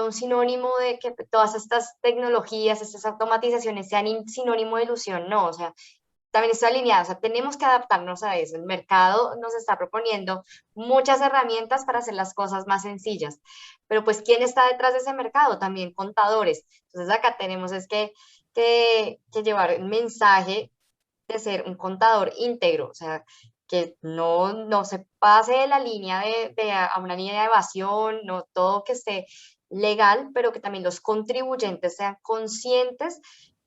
un sinónimo de que todas estas tecnologías, estas automatizaciones sean sinónimo de ilusión, no, o sea, también estoy alineada, o sea, tenemos que adaptarnos a eso. El mercado nos está proponiendo muchas herramientas para hacer las cosas más sencillas, pero pues, ¿quién está detrás de ese mercado? También contadores. Entonces, acá tenemos es que llevar el mensaje de ser un contador íntegro, o sea, que no se pase de la línea a una línea de evasión, no todo que esté legal, pero que también los contribuyentes sean conscientes,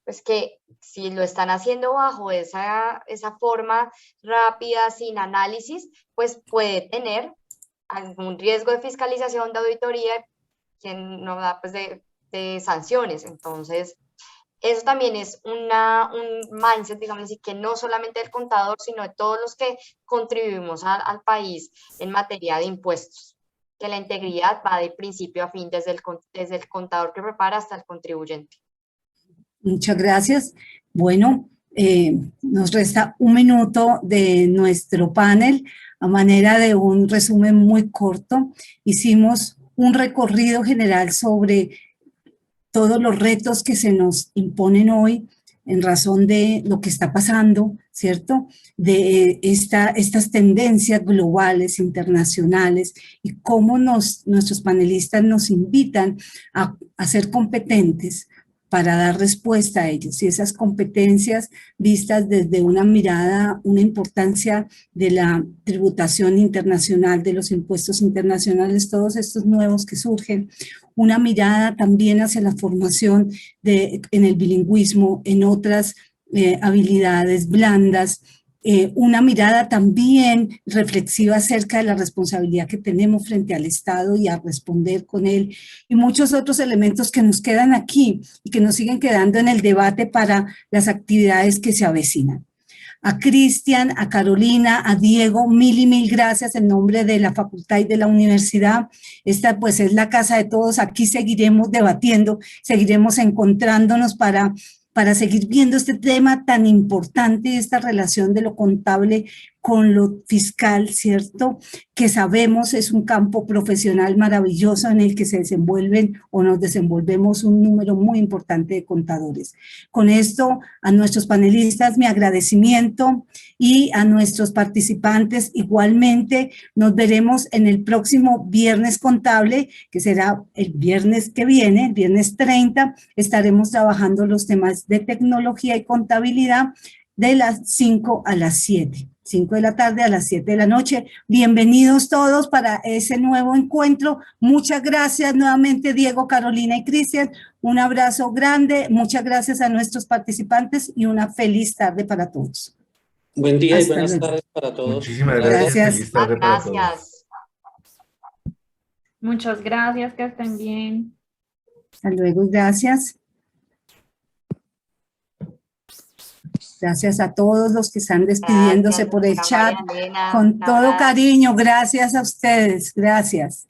pues que si lo están haciendo bajo esa forma rápida, sin análisis, pues puede tener algún riesgo de fiscalización, de auditoría, que no da pues de sanciones. Entonces, eso también es un mindset, digamos así, que no solamente del contador, sino de todos los que contribuimos al país en materia de impuestos, que la integridad va de principio a fin, desde el contador que prepara hasta el contribuyente. Muchas gracias. Bueno, nos resta un minuto de nuestro panel. A manera de un resumen muy corto, hicimos un recorrido general sobre todos los retos que se nos imponen hoy en razón de lo que está pasando, ¿cierto? De estas tendencias globales, internacionales, y cómo nuestros panelistas nos invitan a ser competentes para dar respuesta a ellos. Y esas competencias vistas desde una mirada, una importancia de la tributación internacional, de los impuestos internacionales, todos estos nuevos que surgen, una mirada también hacia la formación en el bilingüismo, en otras habilidades blandas, una mirada también reflexiva acerca de la responsabilidad que tenemos frente al Estado y a responder con él, y muchos otros elementos que nos quedan aquí y que nos siguen quedando en el debate para las actividades que se avecinan. A Cristian, a Carolina, a Diego, mil y mil gracias en nombre de la facultad y de la universidad. Esta pues es la casa de todos. Aquí seguiremos debatiendo, seguiremos encontrándonos para seguir viendo este tema tan importante, esta relación de lo contable con lo fiscal, ¿cierto? Que sabemos es un campo profesional maravilloso en el que se desenvuelven o nos desenvolvemos un número muy importante de contadores. Con esto, a nuestros panelistas mi agradecimiento y a nuestros participantes igualmente. Nos veremos en el próximo Viernes Contable, que será el viernes que viene, el viernes 30. Estaremos trabajando los temas de tecnología y contabilidad de las 5 a las 7. 5 de la tarde a las 7 de la noche. Bienvenidos todos para ese nuevo encuentro. Muchas gracias nuevamente, Diego, Carolina y Cristian. Un abrazo grande. Muchas gracias a nuestros participantes y una feliz tarde para todos. Buen día y Hasta buenas luego. tardes para todos. Muchísimas gracias. Gracias. Feliz tarde para todos. Gracias. Muchas gracias, que estén bien. Hasta luego y gracias. Gracias a todos los que están despidiéndose Gracias, por el doctora chat. María Elena. Con Un todo abrazo. cariño, gracias a ustedes. Gracias.